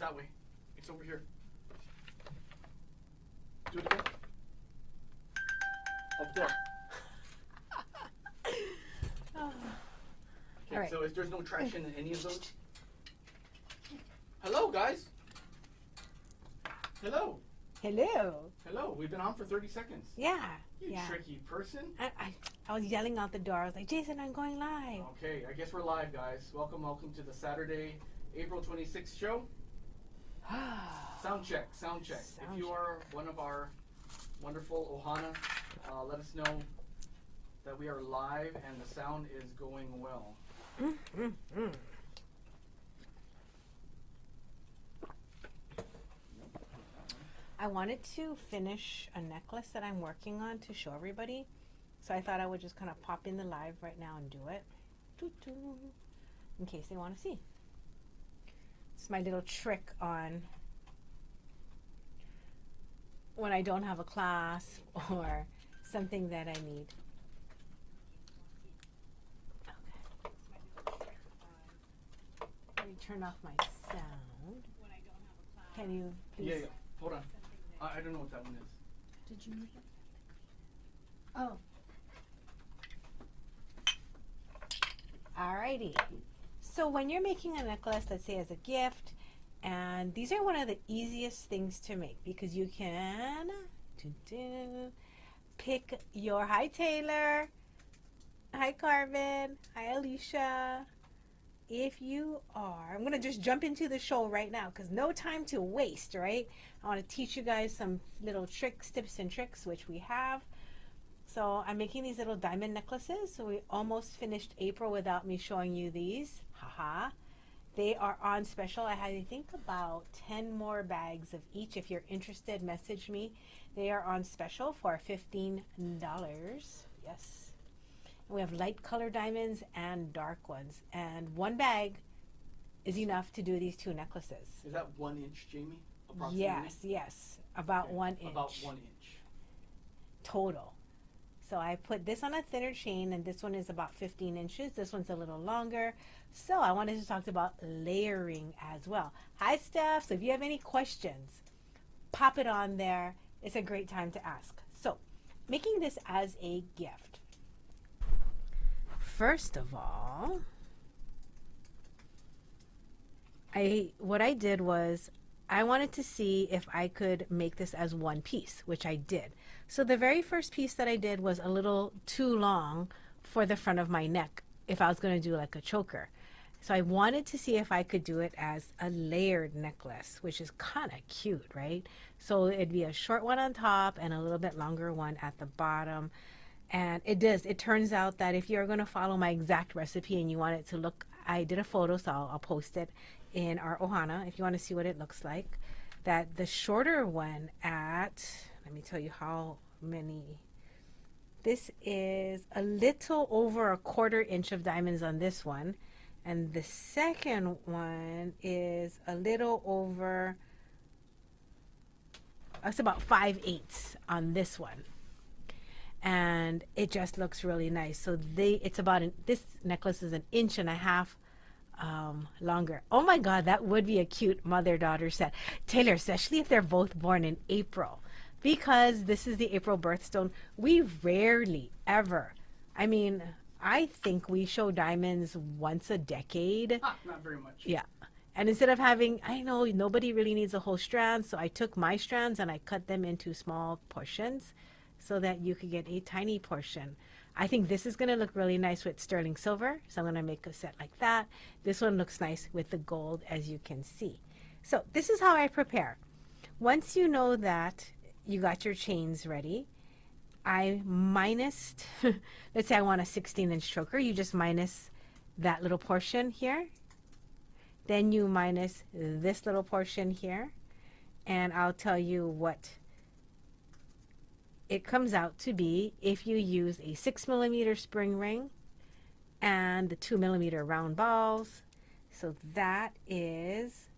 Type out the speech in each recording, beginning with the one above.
that way. It's over here. Do it again. Up there. Oh. Okay, Right. so if there's no traction in any of those. Hello, guys. Hello. Hello. Hello. We've been on for 30 seconds. Yeah. You Yeah. tricky person. I was yelling out the door. I was like, Jason, I'm going live. Okay, I guess we're live, guys. Welcome to the Saturday, April 26th show. Sound check, sound check. If you are one of our wonderful Ohana, let us know that we are live and the sound is going well. I wanted to finish a necklace that I'm working on to show everybody. So I thought I would just kind of pop in the live right now and do it. In case they want to see. It's my little trick on when I don't have a class or something that I need. Okay. Let me turn off my sound. Can you please? Yeah. Hold on. I don't know what that one is. Did you move it? Oh. Alrighty. So when you're making a necklace, let's say as a gift, and these are one of the easiest things to make because you can pick your, hi Taylor, hi Carmen, hi Alicia. If you are, I'm going to just jump into the show right now because no time to waste, right? I want to teach you guys some little tricks, tips and tricks, which we have. So I'm making these little diamond necklaces. So we almost finished April without me showing you these. Haha. They are on special. I had, I think, about 10 more bags of each. If you're interested, message me. They are on special for $15. Yes. We have light color diamonds and dark ones. And one bag is enough to do these two necklaces. Is that 1 inch, Jamie? Approximately? Yes, yes. About Okay, 1 inch. About 1 inch. Total. So I put this on a thinner chain, and this one is about 15 inches. This one's a little longer. So I wanted to talk about layering as well. Hi, Steph. So if you have any questions, pop it on there. It's a great time to ask. So making this as a gift. First of all, what I did was I wanted to see if I could make this as one piece, which I did. So the very first piece that I did was a little too long for the front of my neck if I was going to do like a choker. So I wanted to see if I could do it as a layered necklace, which is kind of cute, right? So it'd be a short one on top and a little bit longer one at the bottom. And it turns out that if you're going to follow my exact recipe and you want it to look, I did a photo, so I'll post it in our Ohana if you want to see what it looks like. That the shorter one at, let me tell you how many. This is a little over a 1/4 inch of diamonds on this one. And the second one is a little over, it's about 5/8 on this one. And it just looks really nice. So it's about, this necklace is 1.5 inches longer. Oh my God, that would be a cute mother-daughter set. Taylor, especially if they're both born in April. Because this is the April birthstone. We rarely ever, I mean, I think we show diamonds once a decade. Not very much. Yeah. And instead of having, I know nobody really needs a whole strand, so I took my strands and I cut them into small portions so that you could get a tiny portion. I think this is going to look really nice with sterling silver, so I'm going to make a set like that. This one looks nice with the gold, as you can see. So this is how I prepare. Once you know that you got your chains ready, I minused, let's say I want a 16-inch choker, you just minus that little portion here. Then you minus this little portion here, and I'll tell you what it comes out to be if you use a 6mm spring ring and the 2mm round balls. So that is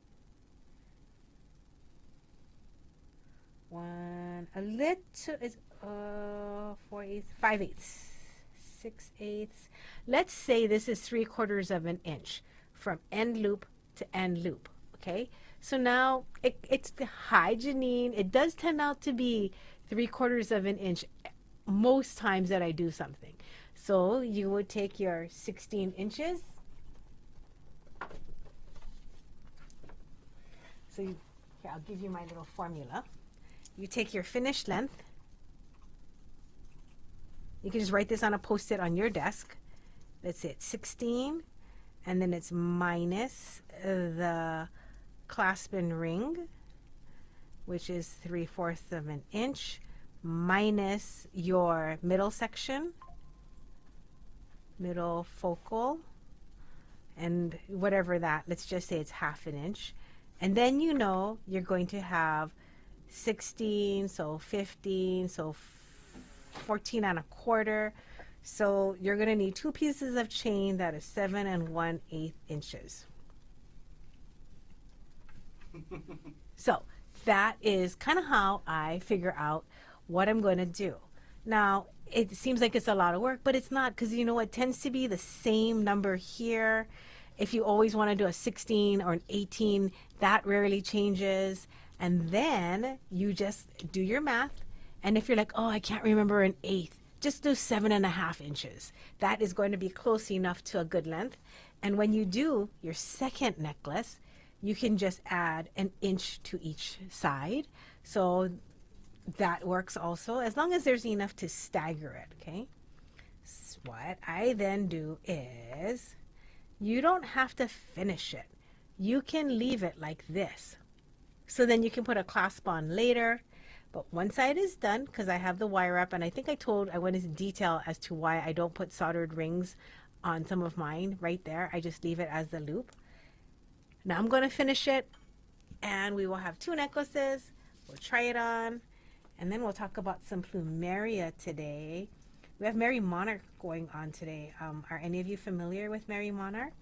a little, is 4/8, 5/8, 6/8. Let's say this is 3/4 of an inch from end loop to end loop. Okay, so now it's the high, Janine. It does tend out to be 3/4 of an inch most times that I do something. So you would take your 16 inches. So here, I'll give you my little formula. You take your finished length. You can just write this on a Post-it on your desk. Let's say it's 16, and then it's minus the clasp and ring, which is 3/4 of an inch, minus your middle section, middle focal, and whatever that, let's just say it's 1/2 an inch. And then you know you're going to have 16, so 15, so 14 1/4. So you're going to need 2 pieces of chain that is 7 1/8 inches. So that is kind of how I figure out what I'm going to do. Now, it seems like it's a lot of work, but it's not, because you know it tends to be the same number here. If you always want to do a 16 or an 18, that rarely changes. And then you just do your math. And if you're like, oh, I can't remember an 1/8, just do 7 1/2 inches. That is going to be close enough to a good length. And when you do your second necklace, you can just add an inch to each side. So that works also, as long as there's enough to stagger it, okay? So what I then do is, you don't have to finish it. You can leave it like this. So then you can put a clasp on later. But one side is done, because I have the wire up, and I think I went into detail as to why I don't put soldered rings on some of mine right there. I just leave it as the loop. Now I'm going to finish it, and we will have 2 necklaces. We'll try it on, and then we'll talk about some plumeria today. We have Merrie Monarch going on today. Are any of you familiar with Merrie Monarch?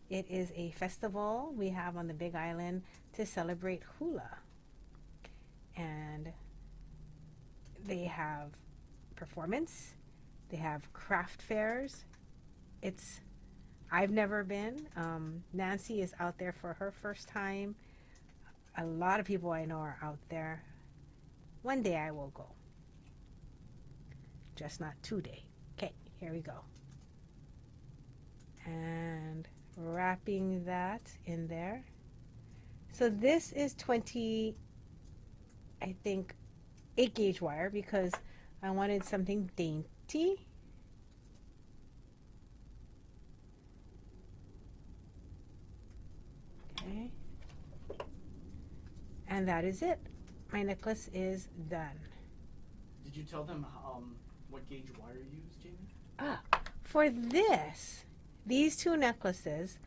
It is a festival we have on the Big Island to celebrate hula. And they have performance, they have craft fairs. I've never been. Nancy is out there for her first time. A lot of people I know are out there. One day I will go. Just not today. Okay, here we go. And wrapping that in there. So this is 20, I think, 8-gauge wire, because I wanted something dainty. Okay. And that is it. My necklace is done. Did you tell them what gauge wire you used, Jamie? For these 2 necklaces,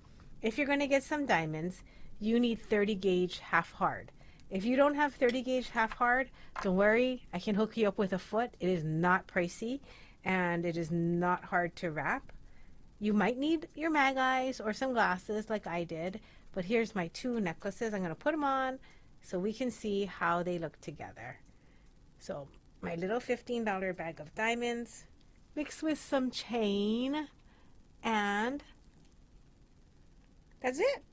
if you're going to get some diamonds, you need 30 gauge half hard. If you don't have 30 gauge half hard, don't worry, I can hook you up with a foot. It is not pricey, and it is not hard to wrap. You might need your mag eyes or some glasses like I did, but here's my 2 necklaces. I'm going to put them on so we can see how they look together. So my little $15 bag of diamonds mixed with some chain, and that's it.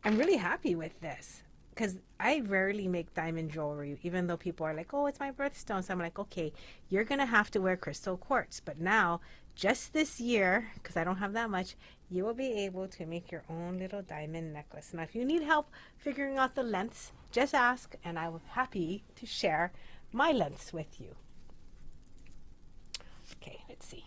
I'm really happy with this, because I rarely make diamond jewelry, even though people are like, oh, it's my birthstone. So I'm like, okay, you're going to have to wear crystal quartz. But now, just this year, because I don't have that much, you will be able to make your own little diamond necklace. Now, if you need help figuring out the lengths, just ask, and I'm happy to share my lengths with you. Okay, let's see.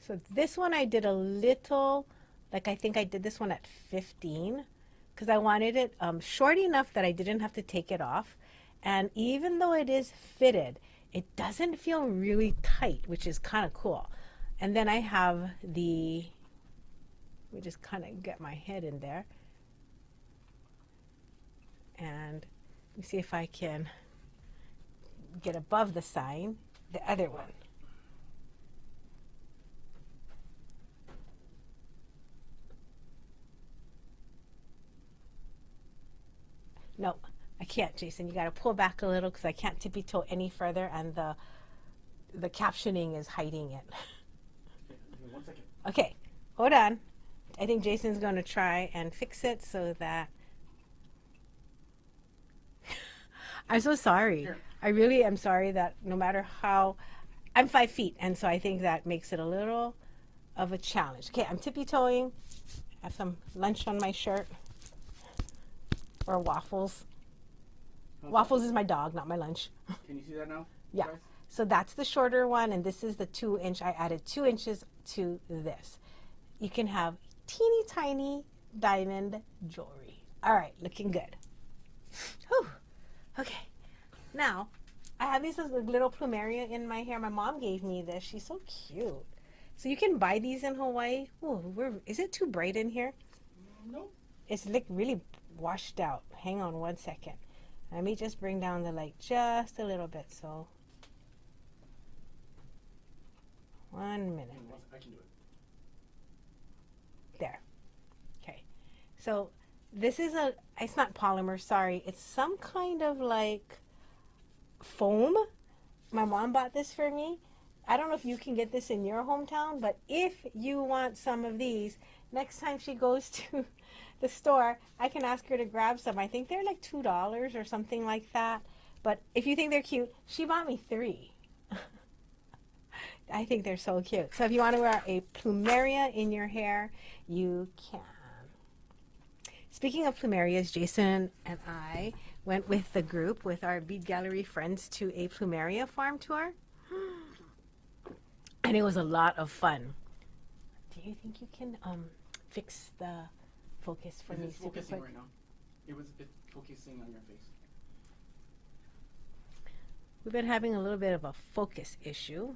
So this one I did a little, like I think I did this one at 15, because I wanted it short enough that I didn't have to take it off. And even though it is fitted, it doesn't feel really tight, which is kind of cool. And then I have let me just kind of get my head in there. And let me see if I can get above the sign, the other one. No, I can't, Jason. You got to pull back a little, because I can't tippy toe any further, and the the captioning is hiding it. Okay, give me 1 second. Okay, hold on. I think Jason's going to try and fix it so that... I'm so sorry. Here. I really am sorry that no matter how... I'm 5 feet, and so I think that makes it a little of a challenge. Okay, I'm tippy-toeing. I have some lunch on my shirt. Or waffles. Waffles is my dog, not my lunch. Can you see that now? Yeah. Guys? So that's the shorter one, and this is the 2-inch. I added 2 inches to this. You can have teeny tiny diamond jewelry. All right, looking good. Whew. Okay. Now, I have these little plumeria in my hair. My mom gave me this. She's so cute. So you can buy these in Hawaii. Ooh, is it too bright in here? No. It's like really washed out. Hang on 1 second. Let me just bring down the light just a little bit. So, 1 minute. I can do it. There. Okay. So this is it's not polymer, sorry. It's some kind of like foam. My mom bought this for me. I don't know if you can get this in your hometown, but if you want some of these, next time she goes to the store, I can ask her to grab some. I think they're like $2 or something like that. But if you think they're cute, she bought me 3. I think they're so cute. So if you want to wear a plumeria in your hair, you can. Speaking of plumerias, Jason and I went with the group, with our Bead Gallery friends, to a plumeria farm tour. And it was a lot of fun. Do you think you can fix the focus for me It's super focusing quick? right now. It's focusing on your face. We've been having a little bit of a focus issue.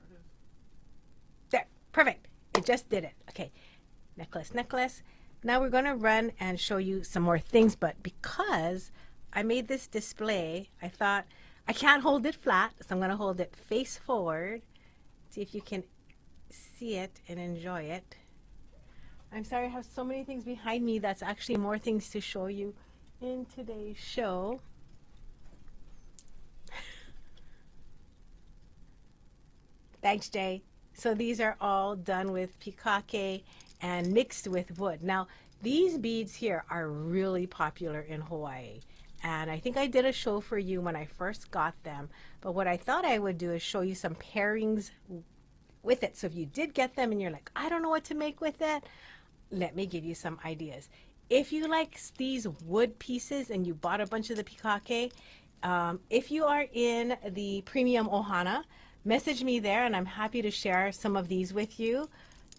There it is. There, perfect. It just did it. Okay, necklace, necklace. Now we're gonna run and show you some more things, but because I made this display, I thought I can't hold it flat, so I'm gonna hold it face forward. See if you can see it and enjoy it. I'm sorry I have so many things behind me. That's actually more things to show you in today's show. Thanks, Jay. So these are all done with pikake and mixed with wood. Now, these beads here are really popular in Hawaii. And I think I did a show for you when I first got them. But what I thought I would do is show you some pairings with it. So if you did get them and you're like, I don't know what to make with it, let me give you some ideas. If you like these wood pieces and you bought a bunch of the pikake, if you are in the premium ohana, message me there and I'm happy to share some of these with you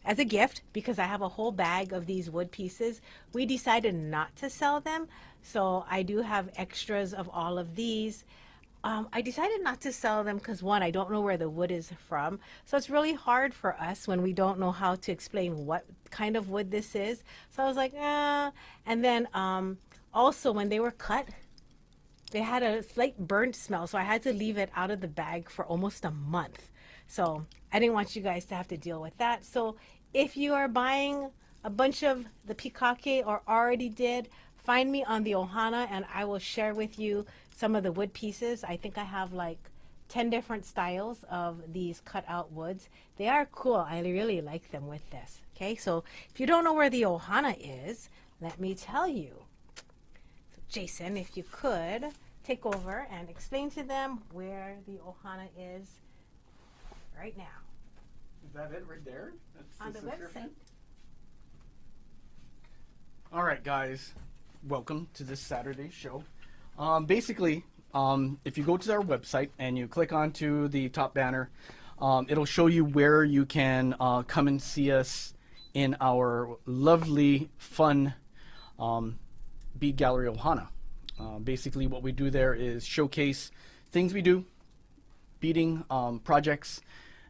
as a gift, because I have a whole bag of these wood pieces. We decided not to sell them, so I do have extras of all of these. I decided not to sell them because, one, I don't know where the wood is from, so it's really hard for us when we don't know how to explain what kind of wood this is. So I was like, and then also when they were cut, they had a slight burnt smell, so I had to leave it out of the bag for almost a month. So I didn't want you guys to have to deal with that. So if you are buying a bunch of the pikake or already did, find me on the ohana and I will share with you some of the wood pieces. I think I have like 10 different styles of these cut out woods. They are cool. I really like them with this. Okay, so if you don't know where the ohana is, let me tell you. So Jason, if you could take over and explain to them where the ohana is right now. Is that it right there? That's On the website. All right, guys. Welcome to this Saturday show. Basically, if you go to our website and you click onto the top banner, it'll show you where you can come and see us in our lovely, fun Bead Gallery Ohana. Basically, what we do there is showcase things we do, beading projects,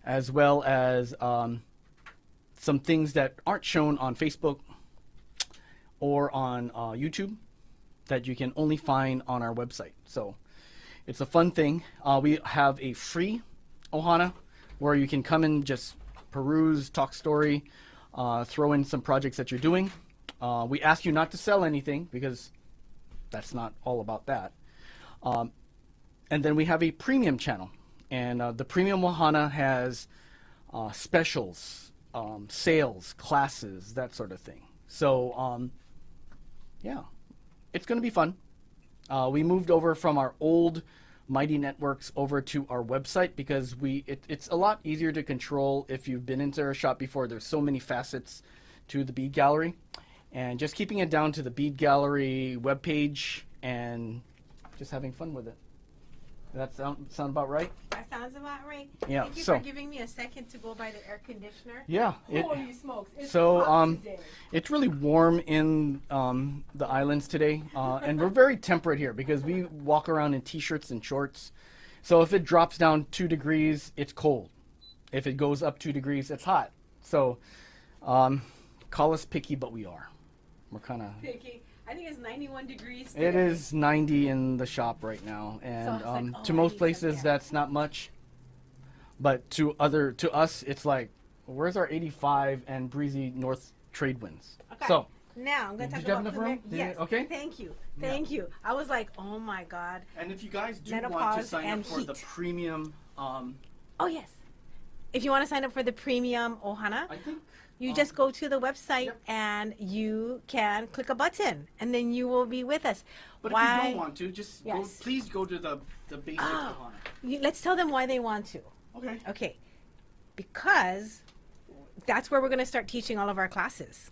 as well as some things that aren't shown on Facebook or on YouTube that you can only find on our website. So it's a fun thing. We have a free ohana where you can come and just peruse, talk story, throw in some projects that you're doing. We ask you not to sell anything because that's not all about that. And then we have a premium channel. And the premium Ohana has specials, sales, classes, that sort of thing. So, yeah, it's going to be fun. We moved over from our old Mighty Networks over to our website because it's a lot easier to control if you've been into our shop before. There's so many facets to the bead gallery. And just keeping it down to the bead gallery webpage and just having fun with it. Does that sound about right? That sounds about right. Yeah. Thank you for giving me a second to go by the air conditioner. Yeah. Holy smokes! It's hot today. It's really warm in the islands today, and we're very temperate here because we walk around in t-shirts and shorts. So if it drops down 2 degrees, it's cold. If it goes up 2 degrees, it's hot. So call us picky, but we are. We're kind of picky. I think it's 91 degrees today. It is 90 in the shop right now, and So like, to I most need places some that's not much, but to us it's like, where's our 85 and breezy north trade winds? Okay. So now I'm going to did talk you have about enough room? Yes. Okay. Thank you. Thank you. I was like, oh my God. And if you guys do want Menopause to sign and up for the heat. premium, Oh yes. If you want to sign up for the premium Ohana, I think you just go to the website Yep. and you can click a button, and then you will be with us. But if you don't want to, just Yes. please go to the basic Ohana. Let's tell them why they want to. Okay. Okay. Because that's where we're going to start teaching all of our classes.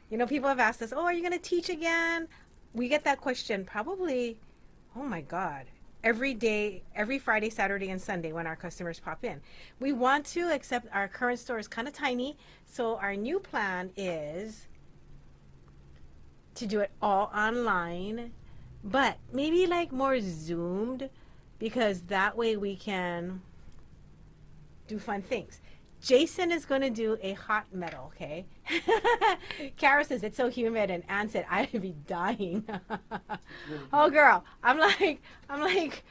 You know, people have asked us, oh, are you going to teach again? We get that question probably, oh my God, every day, every Friday, Saturday, and Sunday when our customers pop in. We want to, except our current store is kind of tiny. So our new plan is to do it all online, but maybe like more zoomed, because that way we can do fun things. Jason is going to do a hot metal, okay? Kara says it's so humid, and Ann said I'd be dying. Oh, girl, I'm like.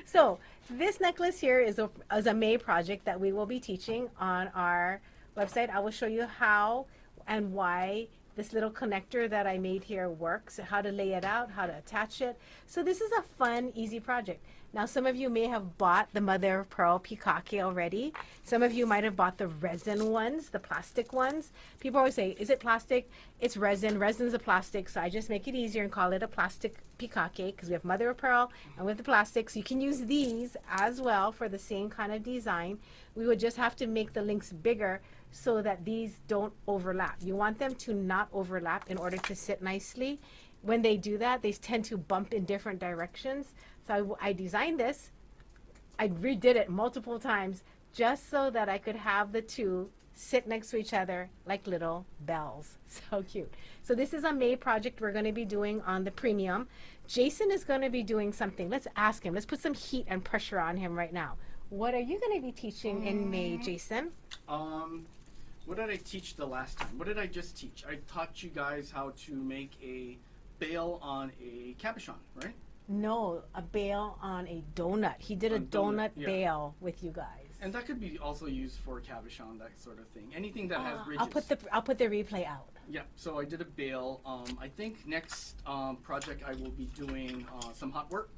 So this necklace here is a May project that we will be teaching on our website. I will show you how and why this little connector that I made here works, how to lay it out, how to attach it. So this is a fun, easy project. Now, some of you may have bought the mother of pearl Pikake already. Some of you might have bought the resin ones, the plastic ones. People always say, is it plastic? It's resin. Resin's a plastic, so I just make it easier and call it a plastic Pikake, because we have mother of pearl and with the plastics. You can use these as well for the same kind of design. We would just have to make the links bigger so that these don't overlap. You want them to not overlap in order to sit nicely. When they do that, they tend to bump in different directions. So I designed this. I redid it multiple times just so that I could have the two sit next to each other like little bells. So cute. So this is a May project we're going to be doing on the premium. Jason is going to be doing something. Let's ask him. Let's put some heat and pressure on him right now. What are you going to be teaching in May, Jason? What did I teach the last time? What did I just teach? I taught you guys how to make a bail on a cabochon, right? No, a bail on a donut. He did a donut yeah. bail with you guys. And that could be also used for cabochon, that sort of thing. Anything that has ridges. I'll put the replay out. Yeah, so I did a bail. I think next project I will be doing some hot work.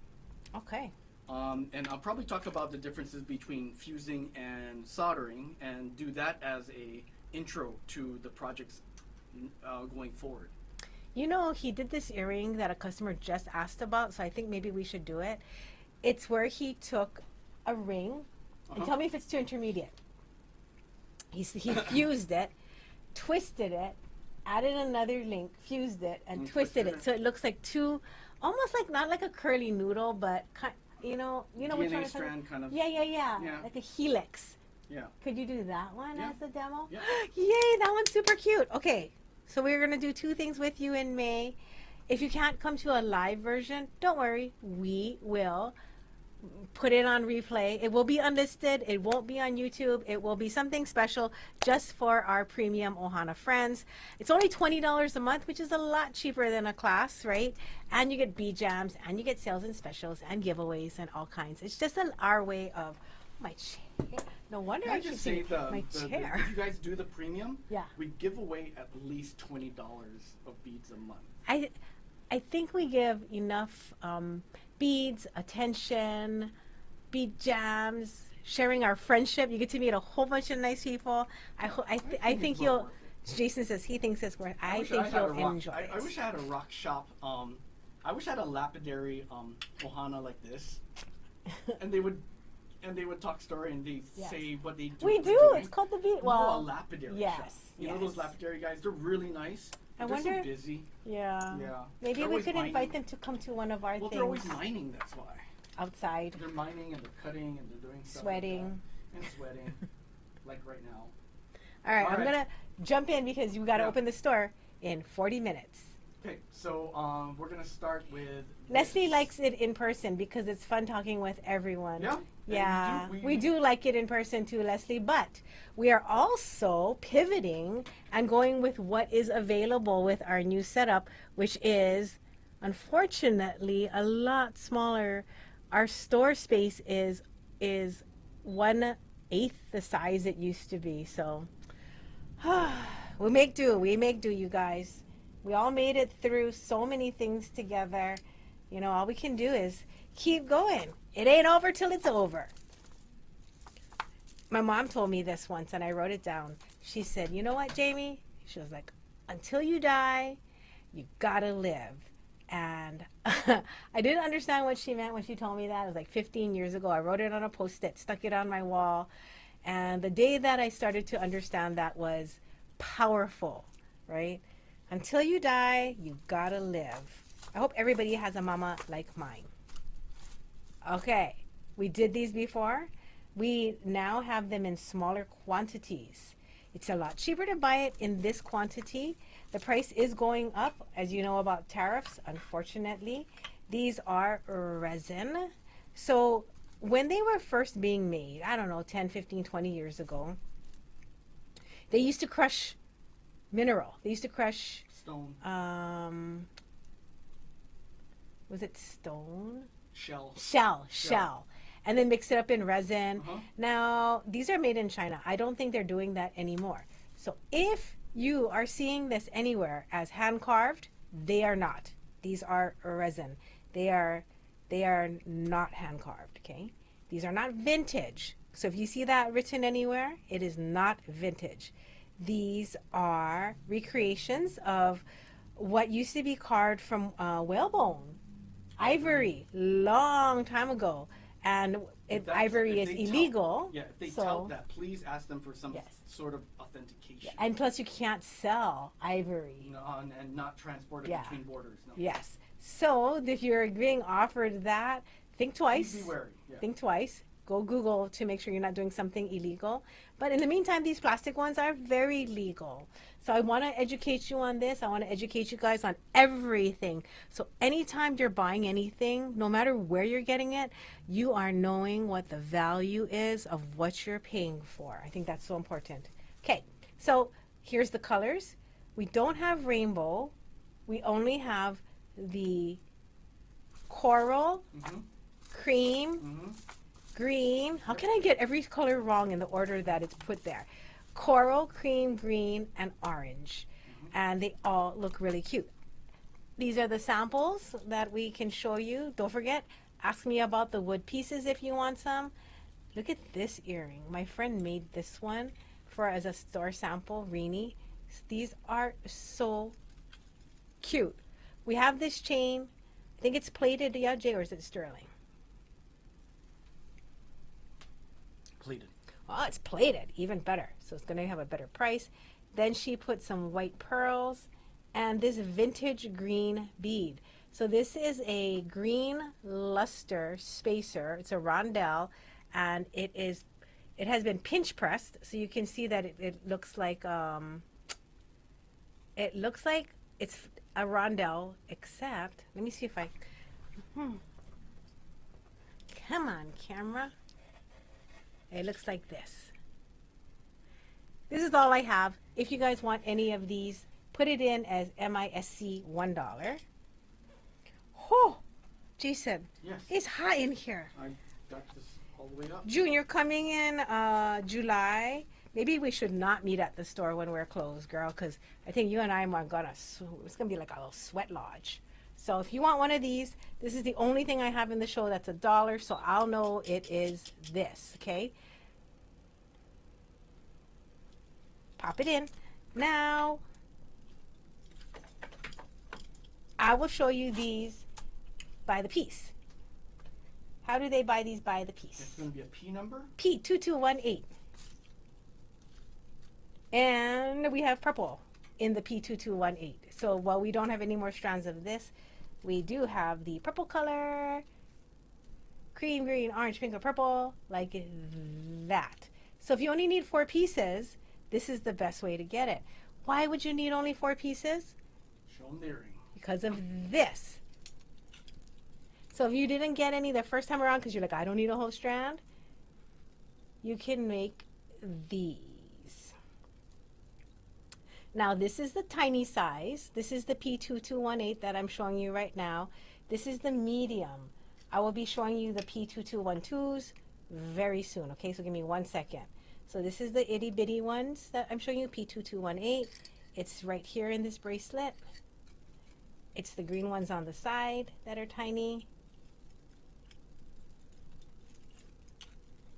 Okay. And I'll probably talk about the differences between fusing and soldering, and do that as a intro to the projects going forward. You know, he did this earring that a customer just asked about, so I think maybe we should do it. It's where he took a ring, and tell me if it's too intermediate. He fused it, twisted it, added another link, fused it, and twisted it. So it looks like two, almost like, not like a curly noodle, but you know what I'm trying to strand kind of. Yeah. Like a helix. Yeah. Could you do that one as a demo? Yeah. Yay, that one's super cute. Okay, so we're going to do two things with you in May. If you can't come to a live version, don't worry. We will put it on replay. It will be unlisted. It won't be on YouTube. It will be something special just for our premium Ohana friends. It's only $20 a month, which is a lot cheaper than a class, right? And you get bead jams, and you get sales and specials and giveaways and all kinds. It's just our way of my chair. No wonder Can I just say my chair. if you guys do the premium, Yeah. we give away at least $20 of beads a month. I think we give enough beads, attention, beat jams, sharing our friendship. You get to meet a whole bunch of nice people. I think you'll. Jason says he thinks it's worth. I think you'll enjoy it. I wish I had a rock shop. I wish I had a lapidary ohana like this, and they would talk story and they say what they do. We do. It's called the Bead. Well, a lapidary. Yes. Shop. You know those lapidary guys? They're really nice. They're wonder. So busy. Yeah. Yeah. Maybe we could invite them to come to one of our things. Well, they're always mining. That's why. Outside. They're mining and they're cutting and they're doing stuff. Sweating. Like and sweating, like right now. All right, I'm gonna jump in because you got to open the store in 40 minutes. Okay, so we're gonna start with. Leslie likes it in person because it's fun talking with everyone. Yeah. Yeah, we do like it in person too, Leslie. But we are also pivoting and going with what is available with our new setup, which is unfortunately a lot smaller. Our store space is 1/8 the size it used to be. So we make do, you guys. We all made it through so many things together. You know, all we can do is keep going. It ain't over till it's over. My mom told me this once and I wrote it down. She said, you know what, Jamie? She was like, until you die, you gotta live. And I didn't understand what she meant when she told me that. It was like 15 years ago. I wrote it on a Post-it, stuck it on my wall. And the day that I started to understand that was powerful, right? Until you die, you gotta live. I hope everybody has a mama like mine. Okay, we did these before. We now have them in smaller quantities. It's a lot cheaper to buy it in this quantity. The price is going up, as you know about tariffs, unfortunately. These are resin. So when they were first being made, I don't know, 10, 15, 20 years ago, they used to crush mineral. They used to crush stone. Was it stone? Shell. And then mix it up in resin. Now, these are made in China. I don't think they're doing that anymore. So if you are seeing this anywhere as hand carved, they are not. These are resin. They are not hand carved, okay? These are not vintage. So if you see that written anywhere, it is not vintage. These are recreations of what used to be carved from whalebone, ivory, long time ago. And ivory is illegal. If they tout that, please ask them for some sort of authentication. Yeah, and plus you can't sell ivory. No, and not transport it between borders. No. Yes. So if you're being offered that, think twice. Be wary. Yeah. Think twice. Go Google to make sure you're not doing something illegal. But in the meantime, these plastic ones are very legal. So I want to educate you on this. I want to educate you guys on everything. So anytime you're buying anything, no matter where you're getting it, you are knowing what the value is of what you're paying for. I think that's so important. Okay, so here's the colors. We don't have rainbow. We only have the coral, cream, green. How can I get every color wrong in the order that it's put there? Coral, cream, green, and orange. And they all look really cute. These are the samples that we can show you. Don't forget, ask me about the wood pieces if you want some. Look at this earring. My friend made this one as a store sample, Rini. These are so cute. We have this chain. I think it's plated, yeah, Jay, or is it sterling? Plated. Oh, it's plated, even better. So it's going to have a better price. Then she put some white pearls and this vintage green bead. So this is a green luster spacer. It's a rondelle, and it has been pinch pressed, so you can see that it looks like it's a rondelle, except let me see if I come on, camera. It looks like this. This is all I have. If you guys want any of these, put it in as MISC $1. Oh, Jason, yes, it's hot in here. I got this all the way up. June, you're coming in July. Maybe we should not meet at the store when we're closed, girl, because I think you and I are gonna. It's gonna be like a little sweat lodge. So if you want one of these, this is the only thing I have in the show that's $1, so I'll know it is this, okay? Pop it in. Now, I will show you these by the piece. How do they buy these by the piece? It's going to be a P number. P2218. And we have purple in the P2218. So while we don't have any more strands of this, we do have the purple color, cream, green, orange, pink, or purple, like that. So if you only need 4 pieces, this is the best way to get it. Why would you need only 4 pieces? Show them the earring. Because of this. So if you didn't get any the first time around because you're like, I don't need a whole strand, you can make these. Now this is the tiny size. This is the P2218 that I'm showing you right now. This is the medium. I will be showing you the P2212s very soon. Okay, so give me 1 second. So this is the itty bitty ones that I'm showing you, P2218. It's right here in this bracelet. It's the green ones on the side that are tiny.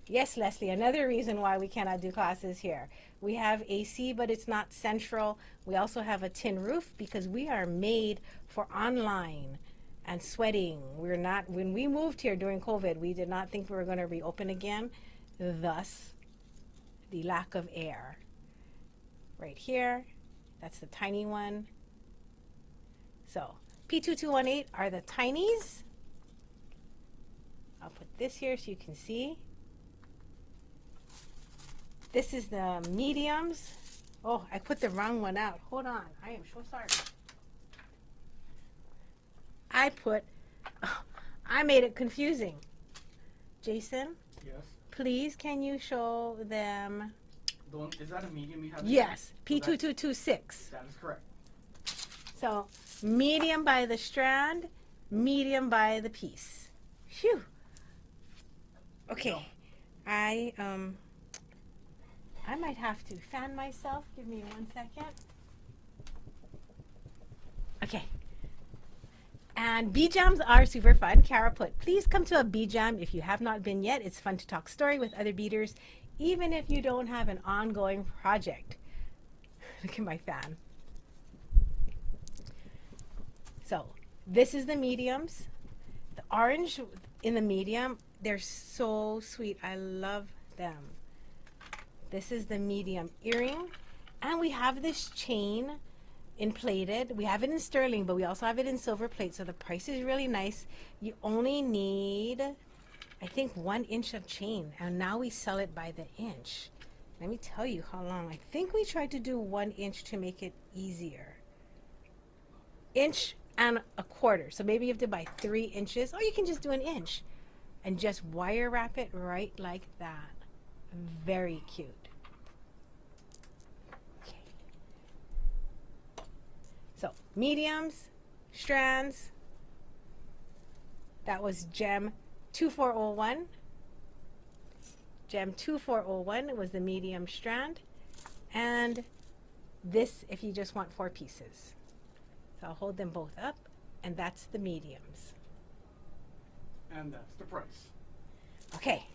Yes, Leslie, another reason why we cannot do classes here. We have AC, but it's not central. We also have a tin roof because we are made for online and sweating. We're not, when we moved here during COVID, we did not think we were going to reopen again. Thus, the lack of air. Right here, that's the tiny one. So, P2218 are the tinies. I'll put this here so you can see. This is the mediums. Oh, I put the wrong one out. Hold on. I am so sorry. I made it confusing. Jason? Yes. Please, can you show them? The one, is that a medium you have? Yes, So P2226. that is correct. So, medium by the strand, medium by the piece. Phew. Okay. I might have to fan myself. Give me 1 second. Okay. And bee jams are super fun. Kara put, please come to a bee jam if you have not been yet. It's fun to talk story with other beaders, even if you don't have an ongoing project. Look at my fan. So this is the mediums. The orange in the medium, they're so sweet. I love them. This is the medium earring. And we have this chain in plated. We have it in sterling, but we also have it in silver plate. So the price is really nice. You only need, I think, 1 inch of chain. And now we sell it by the inch. Let me tell you how long. I think we tried to do 1 inch to make it easier. 1.25 inches. So maybe you have to buy 3 inches, or you can just do 1 inch and just wire wrap it right like that. Very cute. Okay. So mediums, strands. That was gem 2401. Gem 2401 was the medium strand. And this if you just want 4 pieces. So I'll hold them both up, and that's the mediums. And that's the price. Okay.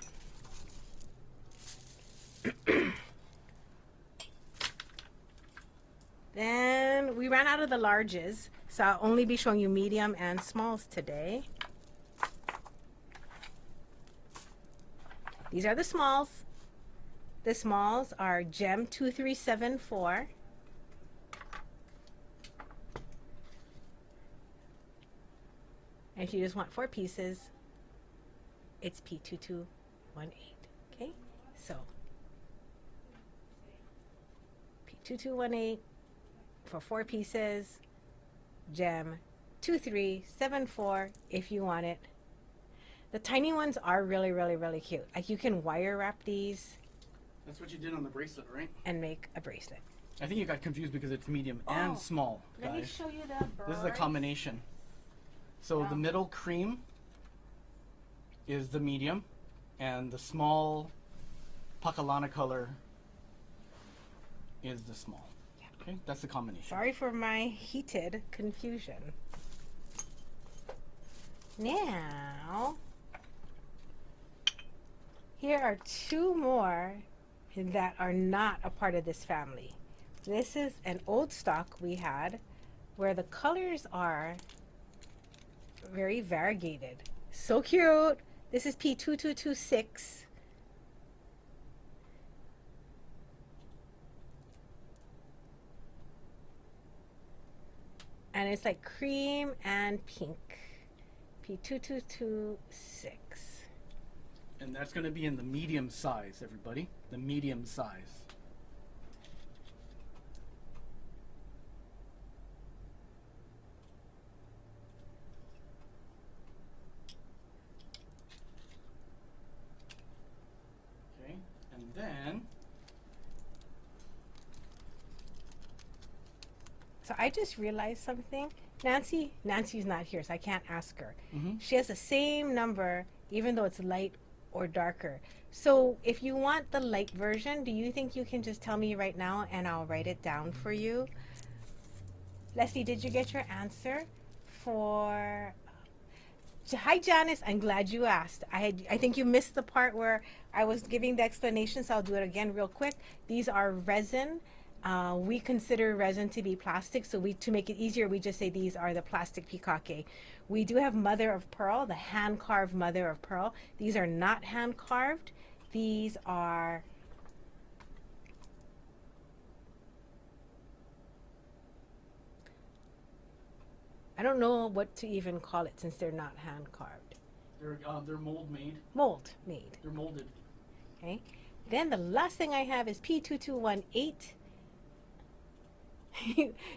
Then we ran out of the larges, so I'll only be showing you medium and smalls today. These are the smalls. The smalls are gem 2374. And if you just want 4 pieces, it's P2218. Okay, so P2218 for 4 pieces, gem 2374 if you want it. The tiny ones are really, really, really cute. Like you can wire wrap these. That's what you did on the bracelet, right? And make a bracelet. I think you got confused because it's medium and small, guys. Let me show you the bird. This is a combination. So the middle cream is the medium, and the small Pakalana color is the small. Okay, that's the combination. Sorry for my heated confusion. Now, here are two more that are not a part of this family. This is an old stock we had where the colors are very variegated. So cute. This is P2226. And it's like cream and pink. P2226. And that's going to be in the medium size, everybody. The medium size. Okay, and then So I just realized something. Nancy's not here, so I can't ask her. Mhm. She has the same number, even though it's light or darker. So if you want the light version, do you think you can just tell me right now and I'll write it down for you? Leslie, did you get your answer for... Hi, Janice. I'm glad you asked. I think you missed the part where I was giving the explanation, so I'll do it again real quick. These are resin. We consider resin to be plastic, so to make it easier, we just say these are the plastic pikake. We do have mother of pearl, the hand-carved mother of pearl. These are not hand-carved. These are... I don't know what to even call it since they're not hand-carved. they're mold made. Mold made. They're molded. Okay. Then the last thing I have is P2218.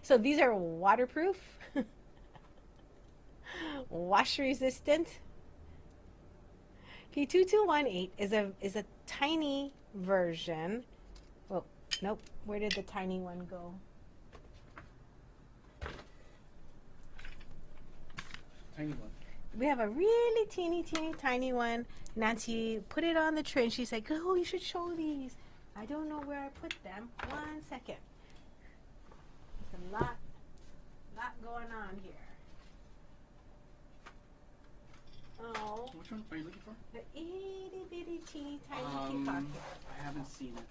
So these are waterproof, wash resistant. P2218 is a tiny version. Oh, nope. Where did the tiny one go? Tiny one. We have a really teeny tiny one. Nancy put it on the tray and she's like, oh, you should show these. I don't know where I put them. 1 second. There's a lot going on here. Oh. Which one are you looking for? The itty bitty teeny tiny peacock. I haven't seen it.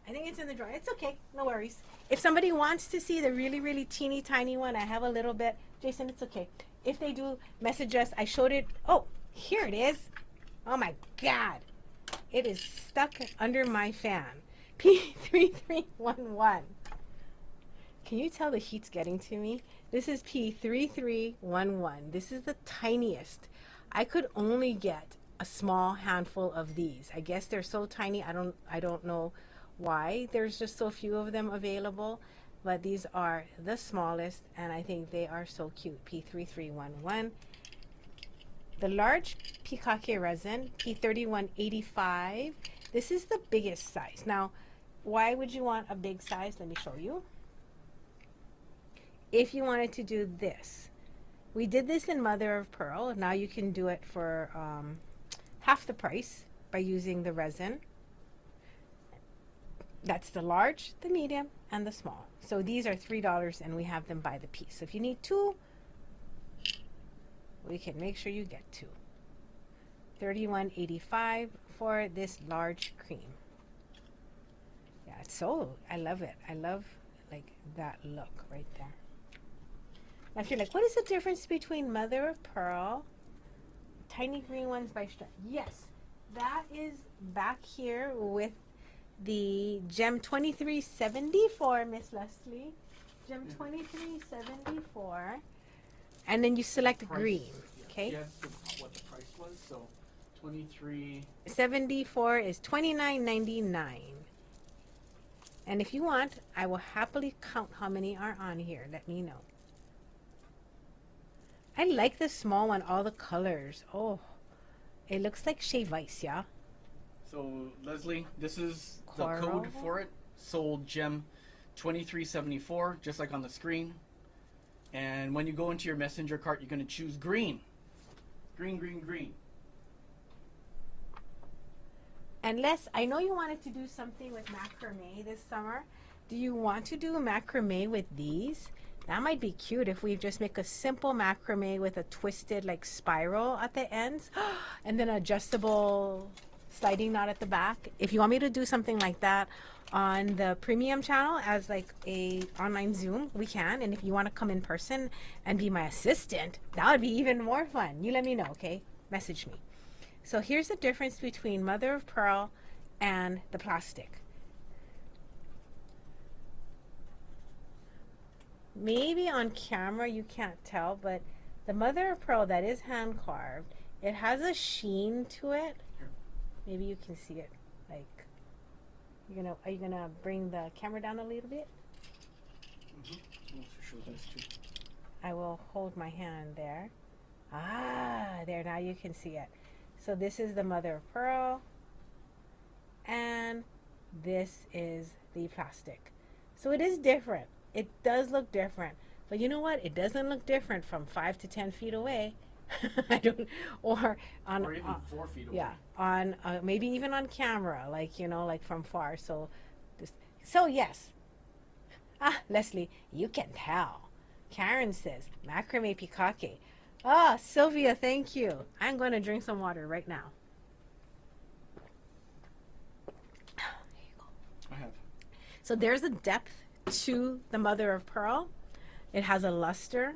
I think it's in the drawer. It's okay. No worries. If somebody wants to see the really teeny tiny one, I have a little bit. Jason, it's okay. If they do, message us. I showed it. Oh, here it is. Oh my God. It is stuck under my fan. P3311. Can you tell the heat's getting to me? This is P3311. This is the tiniest. I could only get a small handful of these. I guess they're so tiny. I don't know why there's just so few of them available, but these are the smallest and I think they are so cute. P3311. The large Pikake resin, P3185. This is the biggest size. Now, why would you want a big size? Let me show you. If you wanted to do this, we did this in mother of pearl. Now you can do it for half the price by using the resin. That's the large, the medium, and the small. So these are $3 and we have them by the piece. So if you need two, we can make sure you get two. $31.85 for this large cream. Yeah, it's so, I love it. I love like that look right there. Now if you're like, what is the difference between mother of pearl, tiny green ones by Strand? Yes, that is back here with the gem 2374, Miss Leslie. Gem 2374. And then you select green. Okay. Yes, what the price was. So 23. 74 is $29.99. And if you want, I will happily count how many are on here. Let me know. I like the small one, all the colors. Oh, it looks like shave ice, yeah? So Leslie, this is Coral. the code for it. Sold gem 2374, just like on the screen. And when you go into your messenger cart, you're going to choose green. Green, green, green. And Les, I know you wanted to do something with macrame this summer. Do you want to do macrame with these? That might be cute if we just make a simple macrame with a twisted like spiral at the ends and then adjustable sliding knot at the back. If you want me to do something like that on the premium channel as like a online Zoom, we can. And if you want to come in person and be my assistant, that would be even more fun. You let me know, okay? Message me. So here's the difference between mother of pearl and the plastic. Maybe on camera you can't tell, but the mother of pearl that is hand carved, it has a sheen to it. Maybe you can see it. Like, are you gonna bring the camera down a little bit? Show this too. I will hold my hand there. Ah, there, now you can see it. So this is the mother of pearl, and this is the plastic. So it is different. It does look different, but you know what? It doesn't look different from 5 to 10 feet away. I don't, or even 4 feet away. Yeah, on maybe even on camera, like like from far. So, so yes. Ah, Leslie, you can tell. Karen says macrame pikake. Ah, Sylvia, thank you. I'm going to drink some water right now. There you go. I have. So there's a depth to the mother of pearl. It has a luster.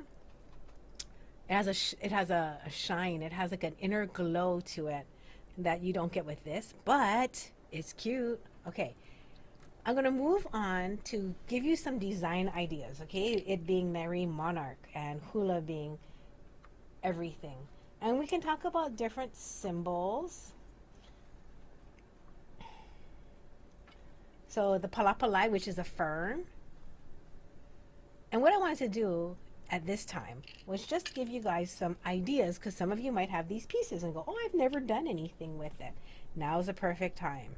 It has a shine. It has like an inner glow to it that you don't get with this, but it's cute. Okay, I'm gonna move on to give you some design ideas. Okay, it being Merrie Monarch and hula being everything, and we can talk about different symbols. So the palapalai, which is a fern. And what I wanted to do at this time was just give you guys some ideas, because some of you might have these pieces and go, oh, I've never done anything with it. Now's the perfect time.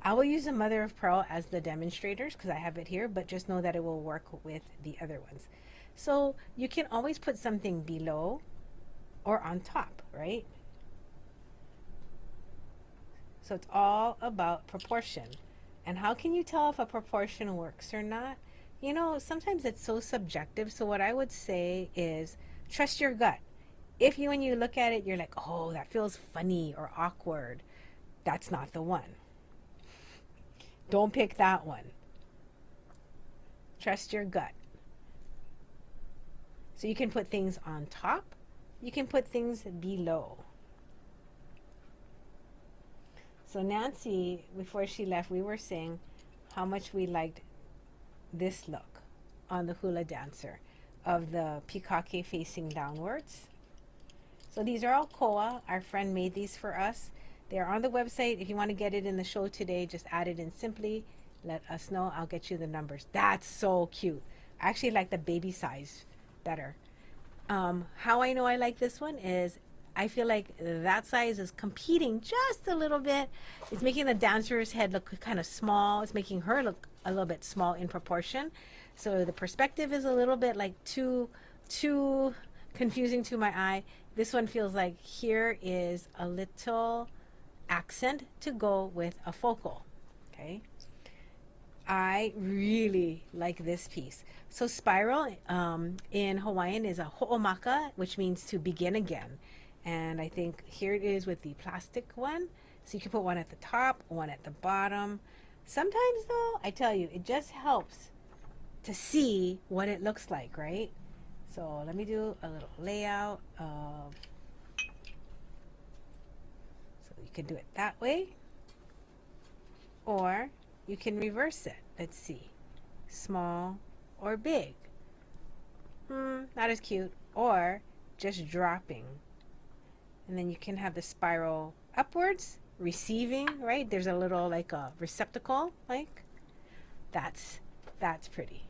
I will use the mother of pearl as the demonstrators because I have it here, but just know that it will work with the other ones. So you can always put something below or on top, right? So it's all about proportion. And how can you tell if a proportion works or not? Sometimes it's so subjective. So what I would say is trust your gut. If when you look at it, you're like, oh, that feels funny or awkward, that's not the one. Don't pick that one. Trust your gut. So you can put things on top. You can put things below. So Nancy, before she left, we were saying how much we liked this look on the hula dancer of the pikake facing downwards. So these are all koa. Our friend made these for us. They're on the website. If you want to get it in the show today, just add it in simply. Let us know. I'll get you the numbers. That's so cute. I actually like the baby size better. How I know I like this one is I feel like that size is competing just a little bit. It's making the dancer's head look kind of small. It's making her look a little bit small in proportion. So the perspective is a little bit like too confusing to my eye. This one feels like here is a little accent to go with a focal. Okay. I really like this piece. So spiral in Hawaiian is a ho'omaka, which means to begin again. And I think here it is with the plastic one. So you can put one at the top, one at the bottom. Sometimes though, I tell you, it just helps to see what it looks like, right? So let me do a little layout of, so you can do it that way, or you can reverse it. Let's see, small or big. Not as cute. Or just dropping. And then you can have the spiral upwards, receiving, right? There's a little like a receptacle, like that's pretty.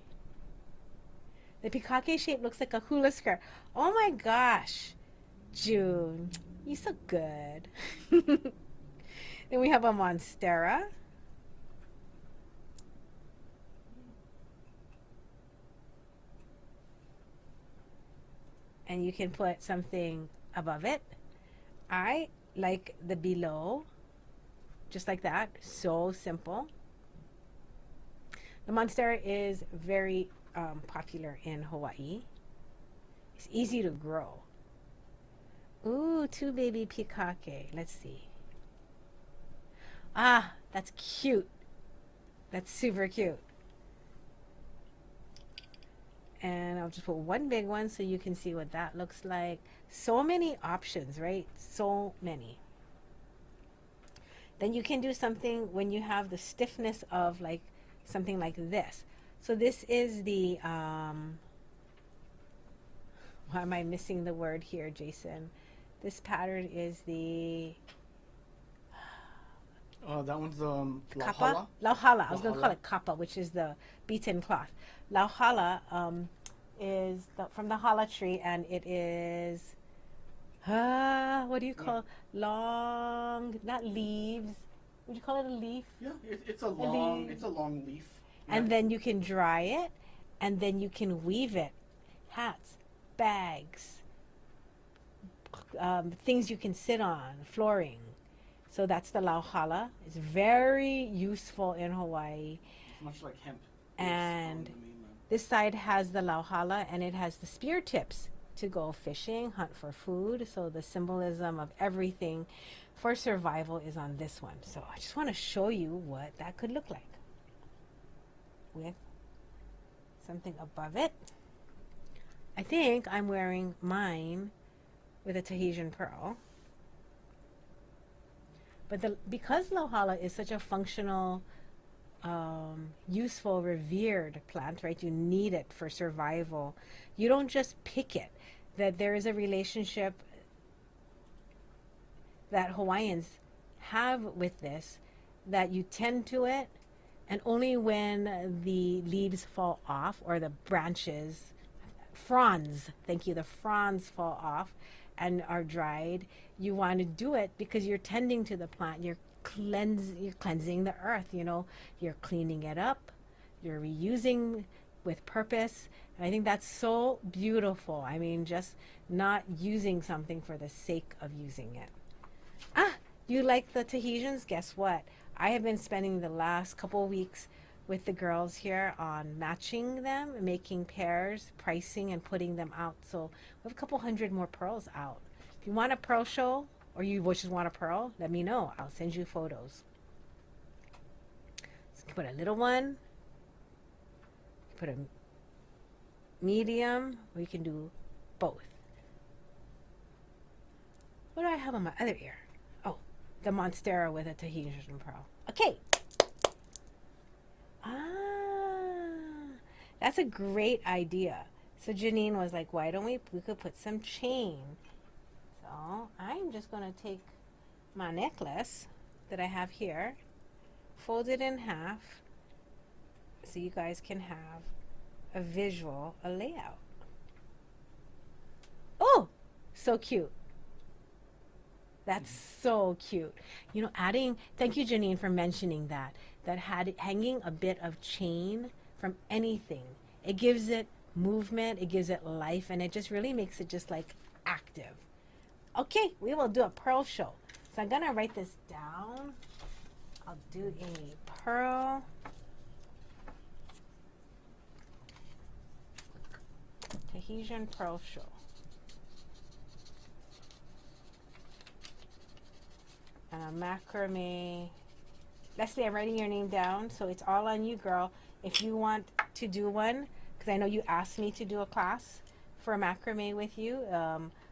The pikake shape looks like a hula skirt. Oh my gosh, June, you're so good. Then we have a monstera. And you can put something above it. I like the below, just like that. So simple. The monstera is very popular in Hawaii. It's easy to grow. Ooh, 2 baby pikake. Let's see. Ah, that's cute. That's super cute. And I'll just put one big one so you can see what that looks like. So many options, right? So many. Then you can do something when you have the stiffness of like something like this. So this is the, why am I missing the word here, Jason? This pattern is the that one's the Kapa? Lauhala. I was going to call it Kapa, which is the beaten cloth. Lauhala is from the hala tree, and it is, what do you call long, not leaves. Would you call it a leaf? Yeah, it's a long leaf. And then you can dry it, and then you can weave it. Hats, bags, things you can sit on, flooring. So that's the lauhala. It's very useful in Hawaii. It's much like hemp. And this side has the lauhala, and it has the spear tips to go fishing, hunt for food. So the symbolism of everything for survival is on this one. So I just want to show you what that could look like with something above it. I think I'm wearing mine with a Tahitian pearl. But because lauhala is such a functional, useful, revered plant, right? You need it for survival. You don't just pick it. That there is a relationship that Hawaiians have with this, that you tend to it, and only when the leaves fall off or the branches, fronds, thank you, the fronds fall off and are dried, you want to do it because you're tending to the plant. You're cleansing the earth, you know, you're cleaning it up, you're reusing with purpose. And I think that's so beautiful. I mean, just not using something for the sake of using it. Ah, you like the Tahitians? Guess what? I have been spending the last couple of weeks with the girls here on matching them, making pairs, pricing, and putting them out. So we have a couple hundred more pearls out. If you want a pearl show, or you just want a pearl, let me know. I'll send you photos. So you can put a little one, put a medium, or you can do both. What do I have on my other ear? Oh, the Monstera with a Tahitian pearl. Okay. That's a great idea. So Janine was like, why don't we could put some chain. So I'm just going to take my necklace that I have here, fold it in half, so you guys can have a visual, a layout. Oh, so cute. That's so cute. You know, thank you, Janine, for mentioning that hanging a bit of chain from anything, it gives it movement, it gives it life, and it just really makes it just like active. Okay, we will do a pearl show. So I'm gonna write this down. I'll do a pearl. Tahitian pearl show. And a macrame. Leslie, I'm writing your name down, so it's all on you, girl. If you want to do one, because I know you asked me to do a class for a macrame with you,